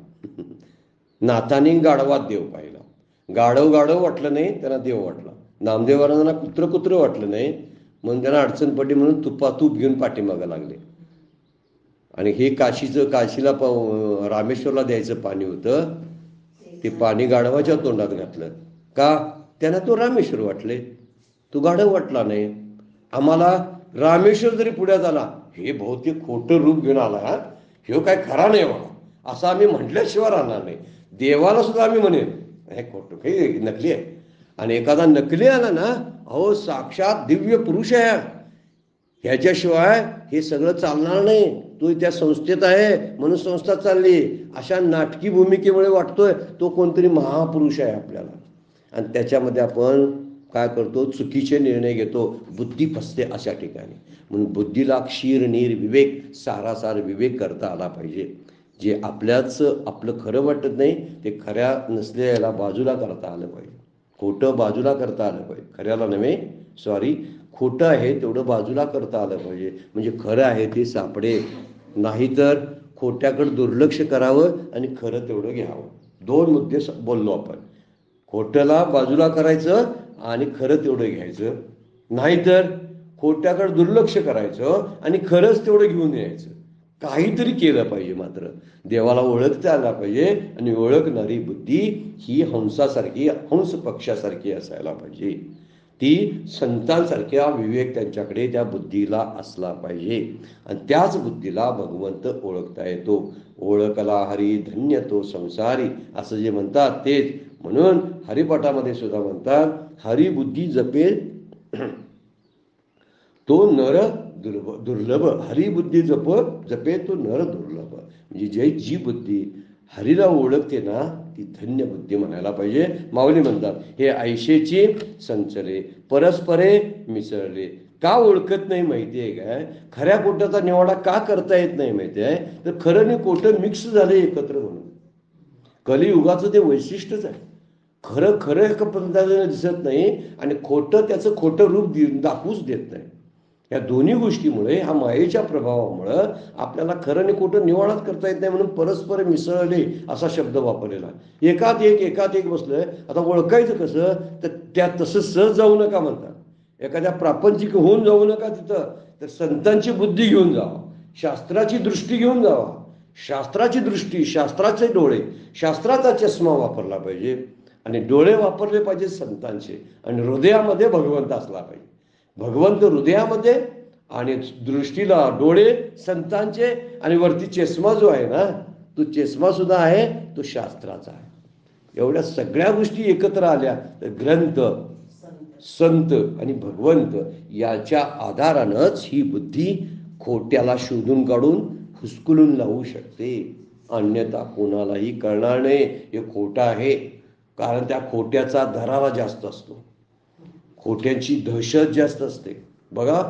नाथांनी गाढवात देव पाहिला. गाढव गाढव वाटलं नाही, त्यांना देव वाटला. नामदेव महाराजांना कुत्र वाटलं नाही म्हणून त्यांना अडचण पडली, म्हणून तूप घेऊन पाठीमागं लागले. आणि हे काशीला रामेश्वरला द्यायचं पाणी होतं, ते पाणी गाढवाच्या तोंडात घातलं. का? त्यांना तो रामेश्वर वाटले, तो गाढव वाटला नाही. आम्हाला रामेश्वर जरी पुढ्यात आला, हे बहुतेक खोटं रूप घेऊन आला, हे काय खरा नाही मला असं आम्ही म्हटल्याशिवाय राहणार नाही. देवाला सुद्धा आम्ही म्हणेन हे खोटं काही नकली आहे. आणि एखादा नकली आला ना, अहो साक्षात दिव्य पुरुष आहे, ह्याच्याशिवाय हे सगळं चालणार नाही. तो त्या संस्थेत आहे म्हणून संस्था चालली, अशा नाटकी भूमिकेमुळे वाटतोय तो कोणतरी महापुरुष आहे आपल्याला. आणि त्याच्यामध्ये आपण काय करतो? चुकीचे निर्णय घेतो, बुद्धी फसते अशा ठिकाणी. म्हणून बुद्धीला क्षीर नीर विवेक, सारासार विवेक करता आला पाहिजे. जे आपलं खरं वाटत नाही ते खऱ्या नसलेल्याला बाजूला करता आलं पाहिजे. खोटं बाजूला करता आलं पाहिजे, खऱ्याला नव्हे, खोटं आहे तेवढं बाजूला करता आलं पाहिजे. म्हणजे खरं आहे ते सापडे. नाहीतर खोट्याकडे दुर्लक्ष करावं आणि खरं तेवढं घ्यावं. दोन मुद्दे बोललो आपण. खोट्याला बाजूला करायचं आणि खरं तेवढं घ्यायचं, नाहीतर खोट्याकडे दुर्लक्ष करायचं आणि खरंच तेवढं घेऊन यायचं. काहीतरी केलं पाहिजे. मात्र देवाला ओळखता आला पाहिजे आणि ओळखणारी बुद्धी ही हंसासारखी, हंस पक्षासारखी असायला पाहिजे. ती संतांसारख्या विवेक त्यांच्याकडे त्या बुद्धीला असला पाहिजे आणि त्याच बुद्धीला भगवंत ओळखता येतो. ओळखला हरी धन्य तो संसारी असं जे म्हणतात तेच. म्हणून हरिपाठामध्ये सुद्धा म्हणतात हरिबुद्धी जपेल तो नर दुर्लभ. हरिबुद्धी जपे तो नर दुर्लभ. म्हणजे जी बुद्धी हरीला ओळखते ना ती धन्य बुद्धी म्हणायला पाहिजे. माऊली म्हणतात हे ऐशेची संचले परस्परे मिसळले. का ओळखत नाही माहिती आहे काय? खऱ्या खोट्याचा निवाडा का करता येत नाही माहिती आहे? तर खरं आणि खोटं मिक्स झाले एकत्र म्हणून. कलियुगाचं ते वैशिष्ट्यच आहे. खरं खरं एका पद्धतीने दिसत नाही आणि खोटं त्याचं खोटं रूप दाखवूच देत नाही. या दोन्ही गोष्टीमुळे, हा मायेच्या प्रभावामुळं आपल्याला खरं आणि खोटं निवाडाच करता येत नाही. म्हणून परस्पर मिसळले असा शब्द वापरलेला. एकात एक बसलंय. आता ओळखायचं कसं? तर त्यात तसं सहज जाऊ नका म्हणतात. एखाद्या प्रापंचिक होऊन जाऊ नका तिथं. तर संतांची बुद्धी घेऊन जावा, शास्त्राची दृष्टी घेऊन जावा. शास्त्राची दृष्टी, शास्त्राचे डोळे, शास्त्राचा चष्मा वापरला पाहिजे आणि डोळे वापरले पाहिजे संतांचे आणि हृदयामध्ये भगवंत असला पाहिजे. भगवंत हृदयामध्ये आणि दृष्टीला डोळे संतांचे आणि वरती चष्मा जो आहे ना तो चष्मा सुद्धा आहे तो शास्त्राचा आहे. एवढ्या सगळ्या गोष्टी एकत्र आल्या तर ग्रंथ, संत आणि भगवंत याच्या आधारानंच ही बुद्धी खोट्याला शोधून काढून हुसकुलून लावू शकते. अन्यथा कोणालाही कळणार नाही हे खोटं आहे. कारण त्या खोट्याचा दरारा जास्त असतो, खोट्यांची दहशत जास्त असते. बघा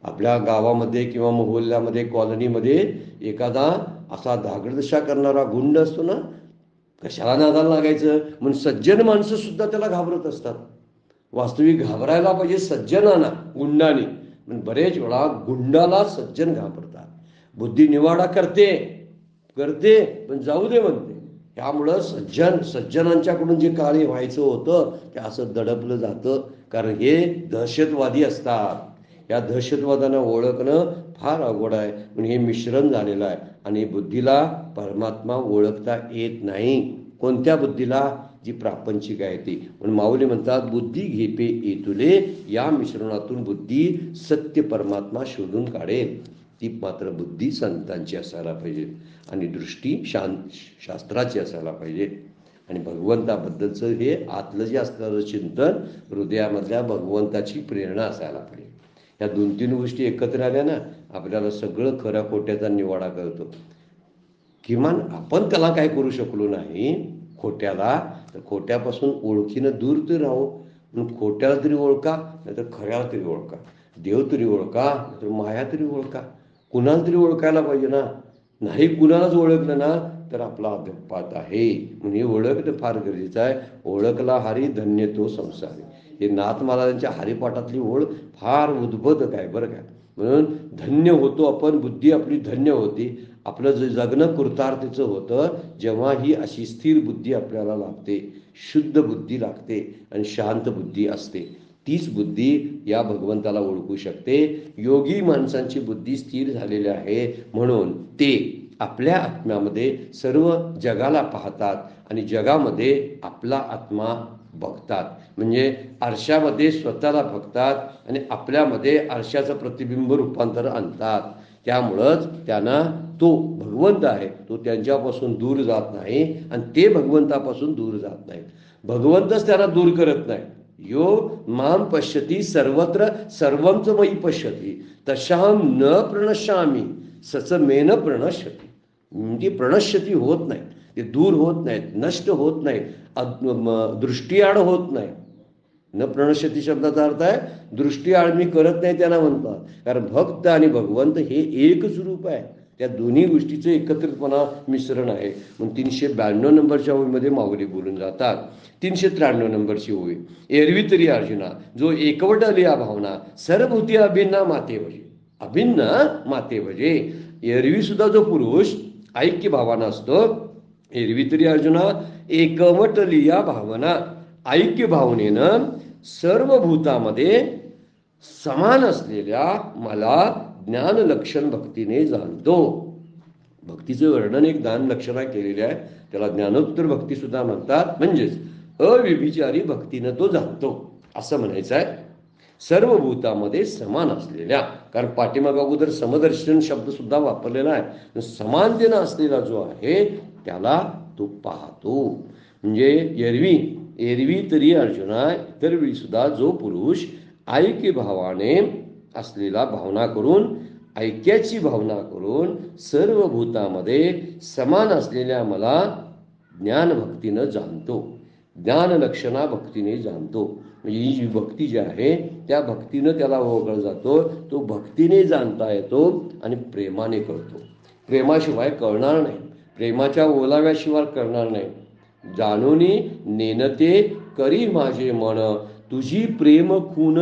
आपल्या गावामध्ये किंवा मोहल्ल्यामध्ये, कॉलनीमध्ये एखादा असा धागडदशा करणारा गुंड असतो ना, कशाला नादाला लागायचं म्हणून सज्जन माणसं सुद्धा त्याला घाबरत असतात. वास्तविक घाबरायला पाहिजे सज्जनांना, गुंडाने. पण बरेच वेळा गुंडाला सज्जन घाबरतात. बुद्धी निवाडा करते पण जाऊ दे म्हणते. त्यामुळं सज्जनांच्याकडून जे कार्य व्हायचं होतं ते असं दडपलं जातं. कारण हे दहशतवादी असतात. या दहशतवादांना ओळखणं फार अवघड आहे. पण हे मिश्रण झालेलं आहे आणि बुद्धीला परमात्मा ओळखता येत नाही. कोणत्या बुद्धीला? जी प्रापंचिक आहे ती. म्हणून माऊली म्हणतात बुद्धी घेपे येतुले, या मिश्रणातून बुद्धी सत्य परमात्मा शोधून काढेल. ती मात्र बुद्धी संतांची असायला पाहिजे आणि दृष्टी शास्त्राची असायला पाहिजे. आणि भगवंताबद्दलचं हे आतलं जे असणारं चिंतन, हृदयामधल्या भगवंताची प्रेरणा असायला पाहिजे. या 2-3 गोष्टी एकत्र आल्या ना आपल्याला सगळं खऱ्या खोट्याचा निवाडा करतो. किमान आपण त्याला काय करू शकलो नाही खोट्याला, तर खोट्यापासून ओळखीनं दूर तरी राहू. म्हणून खोट्याला तरी ओळखा, नाहीतर खऱ्याला तरी ओळखा. देव तरी ओळखा, नाहीतर माया तरी ओळखा. कुणाला तरी ओळखायला पाहिजे ना. नाही कुणालाच ओळखलं ना तर आपला अधपात आहे. म्हणून हे ओळखणं फार गरजेचं आहे. ओळखला हरी धन्य तो संसारी. हे नाथ महाराजांच्या हरिपाठातली ओळ फार उद्बोधक आहे बरं का. म्हणून धन्य होतो आपण, बुद्धी आपली धन्य होती. आपलं जे जगणं कृतार्थीचं होतं जेव्हा ही अशी स्थिर बुद्धी आपल्याला लागते, शुद्ध बुद्धी लागते आणि शांत बुद्धी असते. तीच बुद्धी या भगवंताला ओळखू शकते. योगी माणसांची बुद्धी स्थिर झालेली आहे म्हणून ते आपल्या आत्म्यामध्ये सर्व जगाला पाहतात आणि जगामध्ये आपला आत्मा बघतात. म्हणजे आरशामध्ये स्वतःला बघतात आणि आपल्यामध्ये आरशाचं प्रतिबिंब रूपांतर आणतात. त्यामुळंच त्यांना तो भगवंत आहे तो त्यांच्यापासून दूर जात नाही आणि ते भगवंतापासून दूर जात नाहीत. भगवंतच त्यांना दूर करत नाही. यो माम पश्यती सर्वत्र सर्वंच मयी पश्यती तशाम न प्रणश्यामी सच मे न प्रणश्यती. म्हणजे प्रणश्यती होत नाही, ते दूर होत नाहीत, नष्ट होत नाहीत, दृष्टीआड होत नाही. न प्रणश्यती शब्दाचा अर्थ आहे दृष्टीआड मी करत नाही त्यांना म्हणतात. कारण भक्त आणि भगवंत हे एकच रूप आहे. त्या दोन्ही गोष्टीचं एकत्रितपणा मिश्रण आहे. म्हणून 392 नंबरच्या ओळीमध्ये माऊली बोलून जातात. 393 नंबरची ओळी. एरवी तरी अर्जुना जो एकवट आली या भावना सर्वभूती अभिन्ना माते भजे. अभिन्न माते भजे. एरवी सुद्धा जो पुरुष ऐक्य भावानं असतो एरवी तरी अर्जुना एकवटलिया भावना, ऐक्य भावनेनं सर्व भूतामध्ये समान असलेल्या मला ज्ञान लक्षण भक्तीने जाणतो. भक्तीचं वर्णन एक ज्ञान लक्षणा केलेले आहे, त्याला ज्ञानोत्तर भक्ती सुद्धा म्हणतात. म्हणजेच अव्यभिचारी भक्तीनं तो जाणतो असं म्हणायचं आहे. सर्व भूतामध्ये समान असलेल्या, कारण पाठीमाग अगोदर समदर्शन शब्द सुद्धा वापरलेला आहे. समानतेनं असलेला जो आहे त्याला तो पाहतो. म्हणजे एरवी तरी अर्जुना इतर वेळी सुद्धा जो पुरुष ऐक्य भावाने असलेला भावना करून, ऐक्याची भावना करून सर्व भूतामध्ये समान असलेल्या मला ज्ञान भक्तीनं जाणतो, ज्ञान लक्षणा भक्तीने जाणतो. म्हणजे ही जी भक्ती जी आहे त्या भक्तीनं त्याला ओळखला जातो. तो भक्तीने जाणता येतो आणि प्रेमाने करतो. प्रेमाशिवाय कळणार नाही, प्रेमाच्या ओलाव्याशिवाय करणार नाही. जाणूनी नेनते करी माझे मन, तुझी प्रेम खून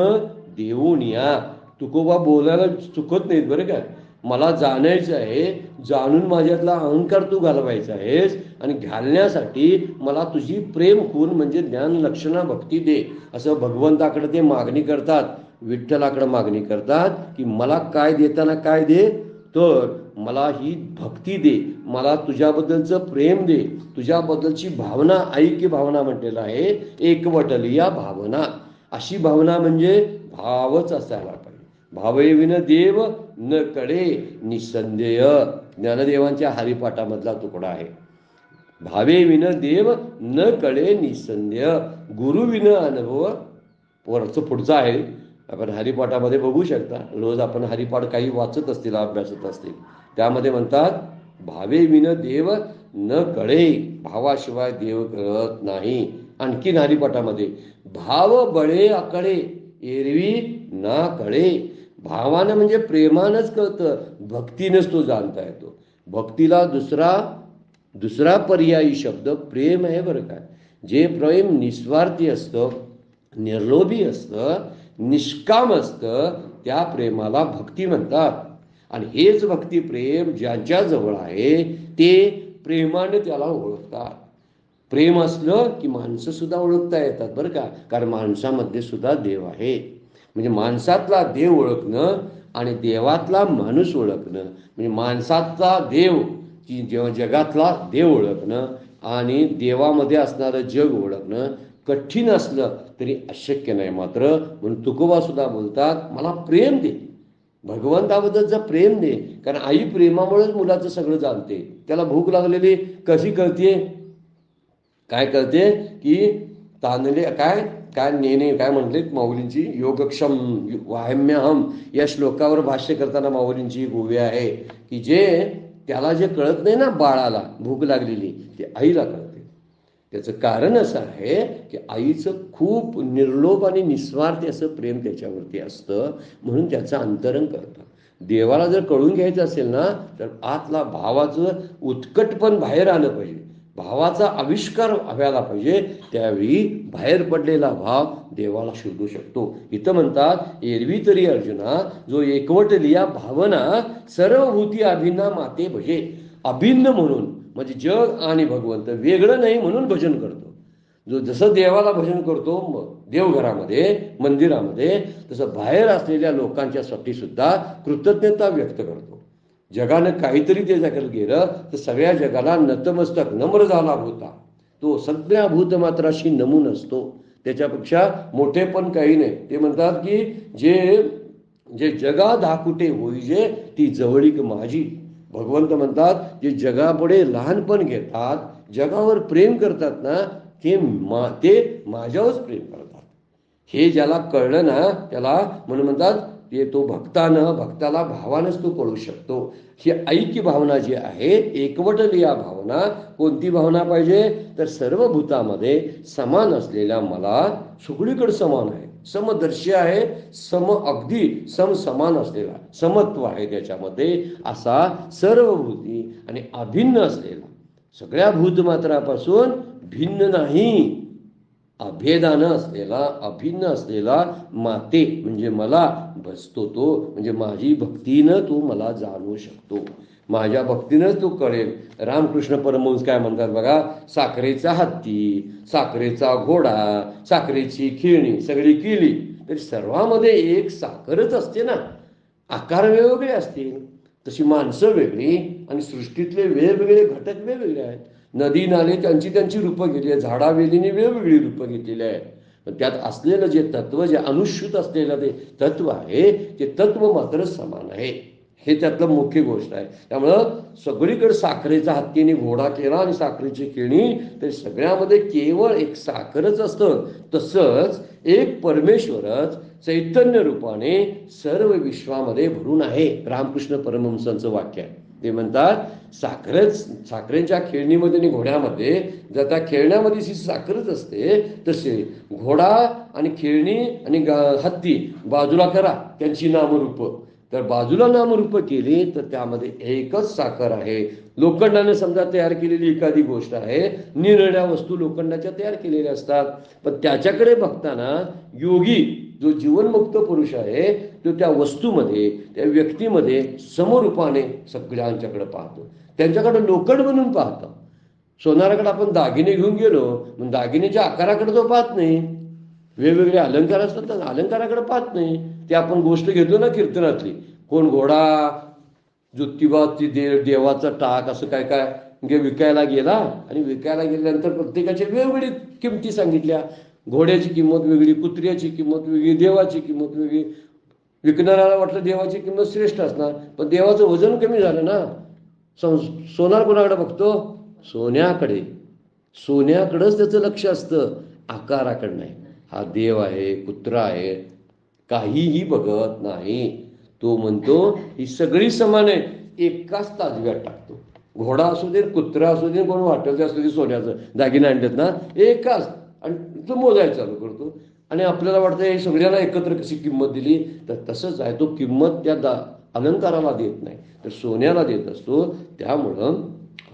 देऊन या. तुकोबा बोलायला चुकत नाहीत बरं काय. मला जाणायचं आहे, जाणून माझ्यातला अहंकार तू घालवायचा आहेस आणि घालण्यासाठी मला तुझी प्रेम खून म्हणजे ज्ञान लक्षणा भक्ती दे. असं भगवंताकडे ते मागणी करतात, विठ्ठलाकडे मागणी करतात की मला काय देताना काय दे, तर मला ही भक्ती दे, मला तुझ्याबद्दलचं प्रेम दे, तुझ्याबद्दलची भावना, ऐक्य भावना म्हटलेलं आहे, एकवटलिया भावना. अशी भावना म्हणजे भावच असायला पाहिजे. भावविन देव न कळे निसंदेय, ज्ञानदेवांच्या हरिपाठामधला तुकडा आहे. भावेविन देव न कळे निसंदेय, गुरुविन अनुभव. वरचं पुढचं आहे, आपण हरिपाठामध्ये बघू शकता. रोज आपण हरिपाठ काही वाचत असतील, अभ्यासत असतील, त्यामध्ये म्हणतात भावेविन देव न कळे, भावाशिवाय देव कळत नाही. आणखीन हरिपाठामध्ये भाव बळे अकळे एरवी ना कळे. भावानं म्हणजे प्रेमानंच कळतं, भक्तीनंच तो जाणता येतो. भक्तीला दुसरा पर्यायी शब्द प्रेम आहे बरं काय. जे प्रेम निस्वार्थी असतं, निर्लोभी असतं, निष्काम असतं, त्या प्रेमाला भक्ती म्हणतात. आणि हेच भक्ती प्रेम ज्यांच्याजवळ आहे ते प्रेमाने त्याला ओळखतात. प्रेम असलं की माणसं सुद्धा ओळखता येतात बरं का, कारण माणसामध्ये सुद्धा देव आहे. म्हणजे माणसातला देव ओळखणं आणि देवातला माणूस ओळखणं, म्हणजे माणसातला देव की जेव्हा जगातला देव ओळखणं आणि देवामध्ये असणारं जग ओळखणं कठीण असलं तरी अशक्य नाही मात्र. म्हणून तुकोबा सुद्धा बोलतात मला प्रेम दे, भगवंताबद्दलचं प्रेम दे. कारण आई प्रेमामुळेच मुलाचं सगळं जाणते. त्याला भूक लागलेली कशी कळते, काय कळते की तांदळे काय काय नेणे काय म्हटले माऊलींची योगक्षम वाह्यम्यहम या श्लोकावर भाष्य करताना माऊलींची गोवी आहे की जे त्याला जे कळत नाही ना बाळाला भूक लागलेली, ते आईला कळते. त्याचं कारण असं आहे की आईचं खूप निर्लोभ आणि निस्वार्थी असं प्रेम त्याच्यावरती असतं, म्हणून त्याचं अंतरंग करतं. देवाला जर कळून घ्यायचं असेल ना तर आतला भावाचं उत्कटपण बाहेर आलं पाहिजे, भावाचा आविष्कार व्हायला पाहिजे. त्यावेळी बाहेर पडलेला भाव देवाला शोधू शकतो. इथं म्हणतात एरवी तरी अर्जुना जो एकवटलिया भावना सर्वभूती अभिन्ना माते भजे. अभिन्न म्हणून म्हणजे जग आणि भगवंत वेगळं नाही म्हणून भजन करतो. जो जसं देवाला भजन करतो देवघरामध्ये मंदिरामध्ये, तसं बाहेर असलेल्या लोकांच्यासाठी सुद्धा कृतज्ञता व्यक्त करतो. जगानं काहीतरी त्याच्याकडे गेलं तर सगळ्या जगाला नतमस्तक नम्र झाला होता. तो सगळ्या भूतमात्राशी नमून असतो, त्याच्यापेक्षा मोठे पण काही नाही. ते म्हणतात की जे जे जगा धाकुटे होईजे ती जवळीक माझी. भगवंत म्हणतात जे जगापुढे लहानपण घेतात, जगावर प्रेम करतात ना ते माझ्यावरच प्रेम करतात. हे ज्याला कळलं ना त्याला म्हणून म्हणतात ते तो भक्ताला भावानंच तो कळू शकतो. ही ऐक्य भावना जी आहे एकवटलिया भावना, कोणती भावना पाहिजे तर सर्व भूतामध्ये समान असलेल्या मला सगळीकडे समान आहे, समदर्शी आहे, अगदी समान असलेला समत्व आहे त्याच्यामध्ये, असा सर्व भूती आणि अभिन्न असलेला, सगळ्या भूतमात्रापासून भिन्न नाही, अभेदानं असलेला अभिन्न असलेला माते म्हणजे मला बसतो तो, म्हणजे माझी भक्तीनं तो मला जाणू शकतो. माझ्या भक्तीनंच तो कळेल. रामकृष्ण परमहंस काय म्हणतात बघा, साखरेचा हत्ती, साखरेचा घोडा, साखरेची खेळणी सगळी केली तरी सर्वांमध्ये एक साखरच असते ना. आकार वेगवेगळे असतील, तशी माणसं वेगळी आणि सृष्टीतले वेगवेगळे घटक वेगवेगळे आहेत. नदी नाले त्यांची त्यांची रूपं घेतली आहेत, झाडावेलीने वेगवेगळी रूपं घेतलेली आहेत. पण त्यात असलेलं जे तत्व, जे अनुश्रुत असलेलं ते तत्व आहे, ते तत्व मात्र समान आहे. हे त्यातलं मुख्य गोष्ट आहे. त्यामुळं सगळीकडे साखरेचा हत्तीने घोडा केला आणि साखरेची खेळणी, तर सगळ्यामध्ये केवळ एक साखरच असतं. तसंच एक परमेश्वरच चैतन्य रूपाने सर्व विश्वामध्ये भरून आहे. रामकृष्ण परमहंसांचं वाक्य आहे. ते म्हणतात साखरेच्या खेळणीमध्ये आणि घोड्यामध्ये जर त्या खेळण्यामध्ये जी साखरच असते, तसे घोडा आणि खेळणी आणि हत्ती बाजूला करा त्यांची नामरूपं. तर बाजूला नामरूपं केली तर त्यामध्ये एकच साखर आहे. लोखंडाने समजा तयार केलेली एखादी गोष्ट आहे, निरनिराळ्या वस्तू लोखंडाच्या तयार केलेल्या असतात, पण त्याच्याकडे बघताना योगी जो जीवनमुक्त पुरुष आहे तो त्या वस्तूमध्ये, त्या व्यक्तीमध्ये समरूपाने सगळ्यांच्याकडे पाहतो. त्यांच्याकडे लोखंड म्हणून पाहतो. सोनाराकडे आपण दागिने घेऊन गेलो, मग दागिनेच्या आकाराकडे तो पाहत नाही. वेगवेगळे अलंकार असतात ना, अलंकाराकडे पाहत नाही. ते आपण गोष्ट घेतो ना कीर्तनातली, कोण घोडा, ज्योतिबा देवाचा टाक, असं काय काय म्हणजे विकायला गेला आणि विकायला गेल्यानंतर प्रत्येकाच्या वेगवेगळी किमती सांगितल्या. घोड्याची किंमत वेगळी, कुत्र्याची किंमत वेगळी, देवाची किंमत वेगळी. विकणाऱ्याला वाटलं देवाची किंमत श्रेष्ठ असणार, पण देवाचं वजन कमी झालं ना. सोनार कोणाकडे बघतो? सोन्याकडे. सोन्याकडेच त्याचं लक्ष असतं, आकाराकडे नाही. हा देव आहे, कुत्रा आहे, काहीही बघत नाही. तो म्हणतो ही सगळी समान आहे, एकाच ताजव्यात टाकतो. घोडा असू दे, कुत्रा असू दे, कोण वाटेल असू दे, सोन्याचं दागिने आणतात ना, एकाच, आणि तो मोजायला चालू करतो. आणि आपल्याला वाटतं हे सगळ्याला एकत्र कशी किंमत दिली, तर तसंच आहे. तो किंमत त्या अलंकाराला देत नाही, तर सोन्याला देत असतो. त्यामुळं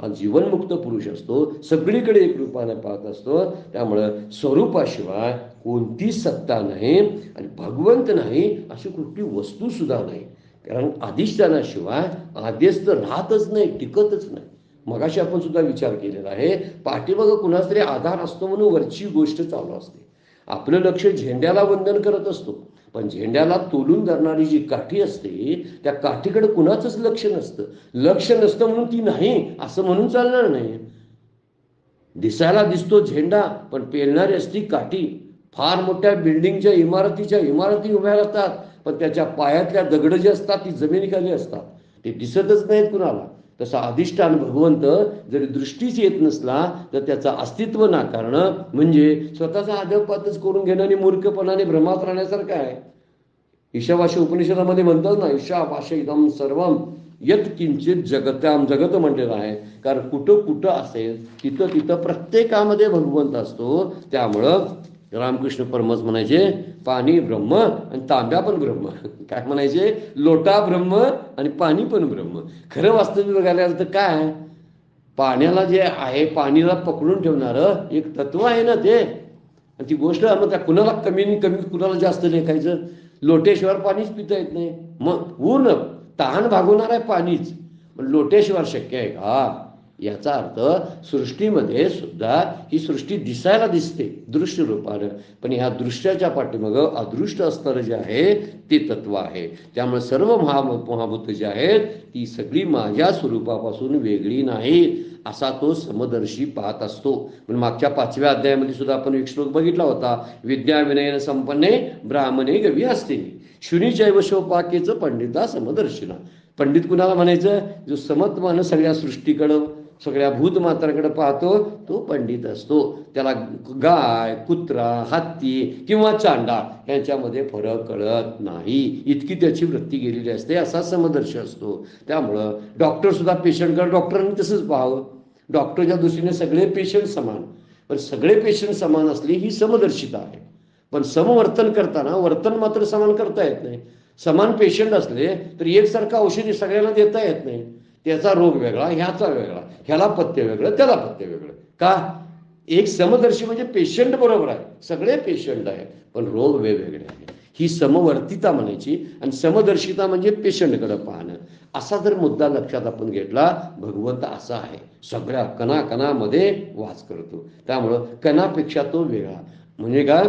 हा जीवनमुक्त पुरुष असतो, सगळीकडे एक रूपाने पाहत असतो. त्यामुळं स्वरूपाशिवाय कोणती सत्ता नाही आणि भगवंत नाही अशी कुठली वस्तू सुद्धा नाही. कारण अधिष्ठानाशिवाय आदेश तर राहतच नाही, टिकतच नाही. मगाशी आपण सुद्धा विचार केलेला आहे, पाठीमागं कुणाच तरी आधार असतो म्हणून वरची गोष्ट चालू असते. आपलं लक्ष झेंड्याला वंदन करत असतो, पण झेंड्याला तोलून धरणारी जी काठी असते त्या काठीकडे कुणाचंच लक्ष नसतं. लक्ष नसतं म्हणून ती नाही असं म्हणून चालणार नाही. दिसायला दिसतो झेंडा, पण पेलणारी असती काठी. फार मोठ्या बिल्डिंगच्या इमारती उभ्या राहतात, पण त्याच्या पायातल्या दगड जे असतात ती जमिनीखाली असतात, ते दिसतच नाहीत कुणाला. तसा अधिष्ठान भगवंत जरी दृष्टीच येत नसला तर त्याचं अस्तित्व नाकारणं म्हणजे स्वतःचा आदरपातच करून घेणं आणि मूर्खपणाने भ्रमात राहण्यासारखं आहे. ईशावास्य उपनिषदामध्ये म्हणतात ना, ईशावास्य इदम सर्वम यत किंचित जगत्याम, जगत म्हटलेलं आहे. कारण कुठं कुठं असेल तिथं तिथं प्रत्येकामध्ये भगवंत असतो. त्यामुळं रामकृष्ण परमहंस म्हणायचे पाणी ब्रह्म आणि तांब्या पण ब्रह्म. काय म्हणायचे? लोटा ब्रह्म आणि पाणी पण ब्रह्म. खरं वास्तविक बघायला तर काय, पाण्याला जे आहे, पाणीला पकडून ठेवणारं एक तत्व आहे ना ते. आणि ती गोष्ट मग त्या कुणाला कमी कुणाला जास्त लेखायचं. लोटेशिवाय पाणीच पिता येत नाही. मग ऊन तहान भागवणार आहे पाणीच, पण लोटेशिवाय शक्य आहे का? याचा अर्थ सृष्टीमध्ये सुद्धा ही सृष्टी दिसायला दिसते दृश्य रूपानं, पण ह्या दृश्याच्या पाठीमागं अदृष्ट असणारं जे आहे ते तत्व आहे. त्यामुळे सर्व महाभूत जे आहेत ती सगळी माझ्या स्वरूपापासून वेगळी नाही असा तो समदर्शी पाहत असतो. पण मागच्या 5व्या अध्यायामध्ये सुद्धा आपण एक श्लोक बघितला होता, विद्या विनयन संपन्ने ब्राह्मणे गवी असते शुनीचैव शोपाकेचं पंडिता समदर्शिना. पंडित कुणाला म्हणायचं? जो समत्वानं सगळ्या सृष्टीकडं, सगळ्या भूतमात्राकडे पाहतो तो पंडित असतो. त्याला गाय, कुत्रा, हत्ती किंवा चांडाळ यांच्यामध्ये फरक कळत नाही, इतकी त्याची वृत्ती गेलेली असते. असा समदर्शी असतो. त्यामुळं डॉक्टर सुद्धा पेशंटकडे डॉक्टरांनी तसंच पाहावं. डॉक्टरच्या दृष्टीने सगळे पेशंट समान, पण सगळे पेशंट समान असले ही समदर्शिता आहे. पण समवर्तन करताना वर्तन मात्र समान करता येत नाही. समान पेशंट असले तर एकसारखं औषधी सगळ्यांना देता येत नाही. त्याचा रोग वेगळा, ह्याचा वेगळा, ह्याला पथ्य वेगळं, त्याला पथ्य वेगळं. का? एक समदर्शी म्हणजे पेशंट बरोबर आहे, सगळे पेशंट आहे, पण रोग वेगवेगळे आहेत. ही समवर्तिता म्हणायची. आणि समदर्शिता म्हणजे पेशंटकडे पाहणं. असा जर मुद्दा लक्षात आपण घेतला, भगवंत असा आहे, सगळ्या कणाकणामध्ये वास करतो. त्यामुळं कणापेक्षा तो वेगळा. म्हणजे काय,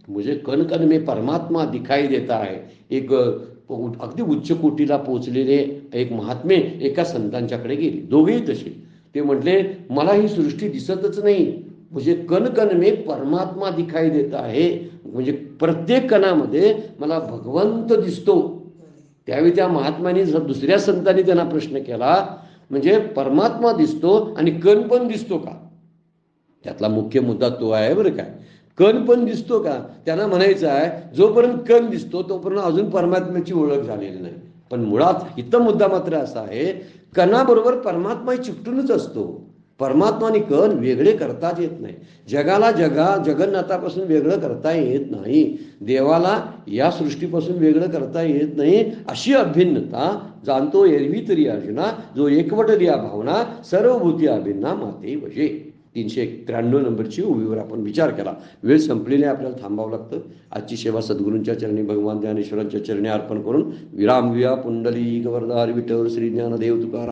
म्हणजे कण कण में परमात्मा दिखाई देता है. एक अगदी उच्च कोटीला पोचलेले एक महात्मे एका संतांच्याकडे गेले, दोघेही तसे. ते म्हटले, मला ही सृष्टी दिसतच नाही, म्हणजे कण कण में परमात्मा दिखाई देता आहे, म्हणजे प्रत्येक कणामध्ये मला भगवंत दिसतो. त्यावेळी त्या महात्म्याने दुसऱ्या संतांनी त्यांना प्रश्न केला, म्हणजे परमात्मा दिसतो आणि कण पण दिसतो का? त्यातला मुख्य मुद्दा तो आहे बरं काय. कण पण दिसतो का? त्यांना म्हणायचं आहे, जोपर्यंत कण दिसतो तोपर्यंत अजून परमात्म्याची ओळख झालेली नाही. पण मुळात इथं मुद्दा मात्र असा आहे, कणाबरोबर परमात्मा चिकटूनच असतो. परमात्मा आणि कण वेगळे करताच येत नाही. जगाला जगन्नाथापासून वेगळं करता येत नाही. देवाला या सृष्टीपासून वेगळं करता येत नाही. अशी अभिन्नता जाणतो एरवी तरी अर्जुना, जो एकवटली या भावना सर्वभूती अभिन्ना माते वशे. 393 नंबरची उभीवर आपण विचार केला. वेळ संपलेली आहे, आपल्याला थांबावं लागतं. आजची सेवा सद्गुरूंच्या चरणी, भगवान ज्ञानेश्वरांच्या चरणी अर्पण करून विराम. पुंडलिक वरदारी विठ्ठल श्री ज्ञानदेव तुकाराम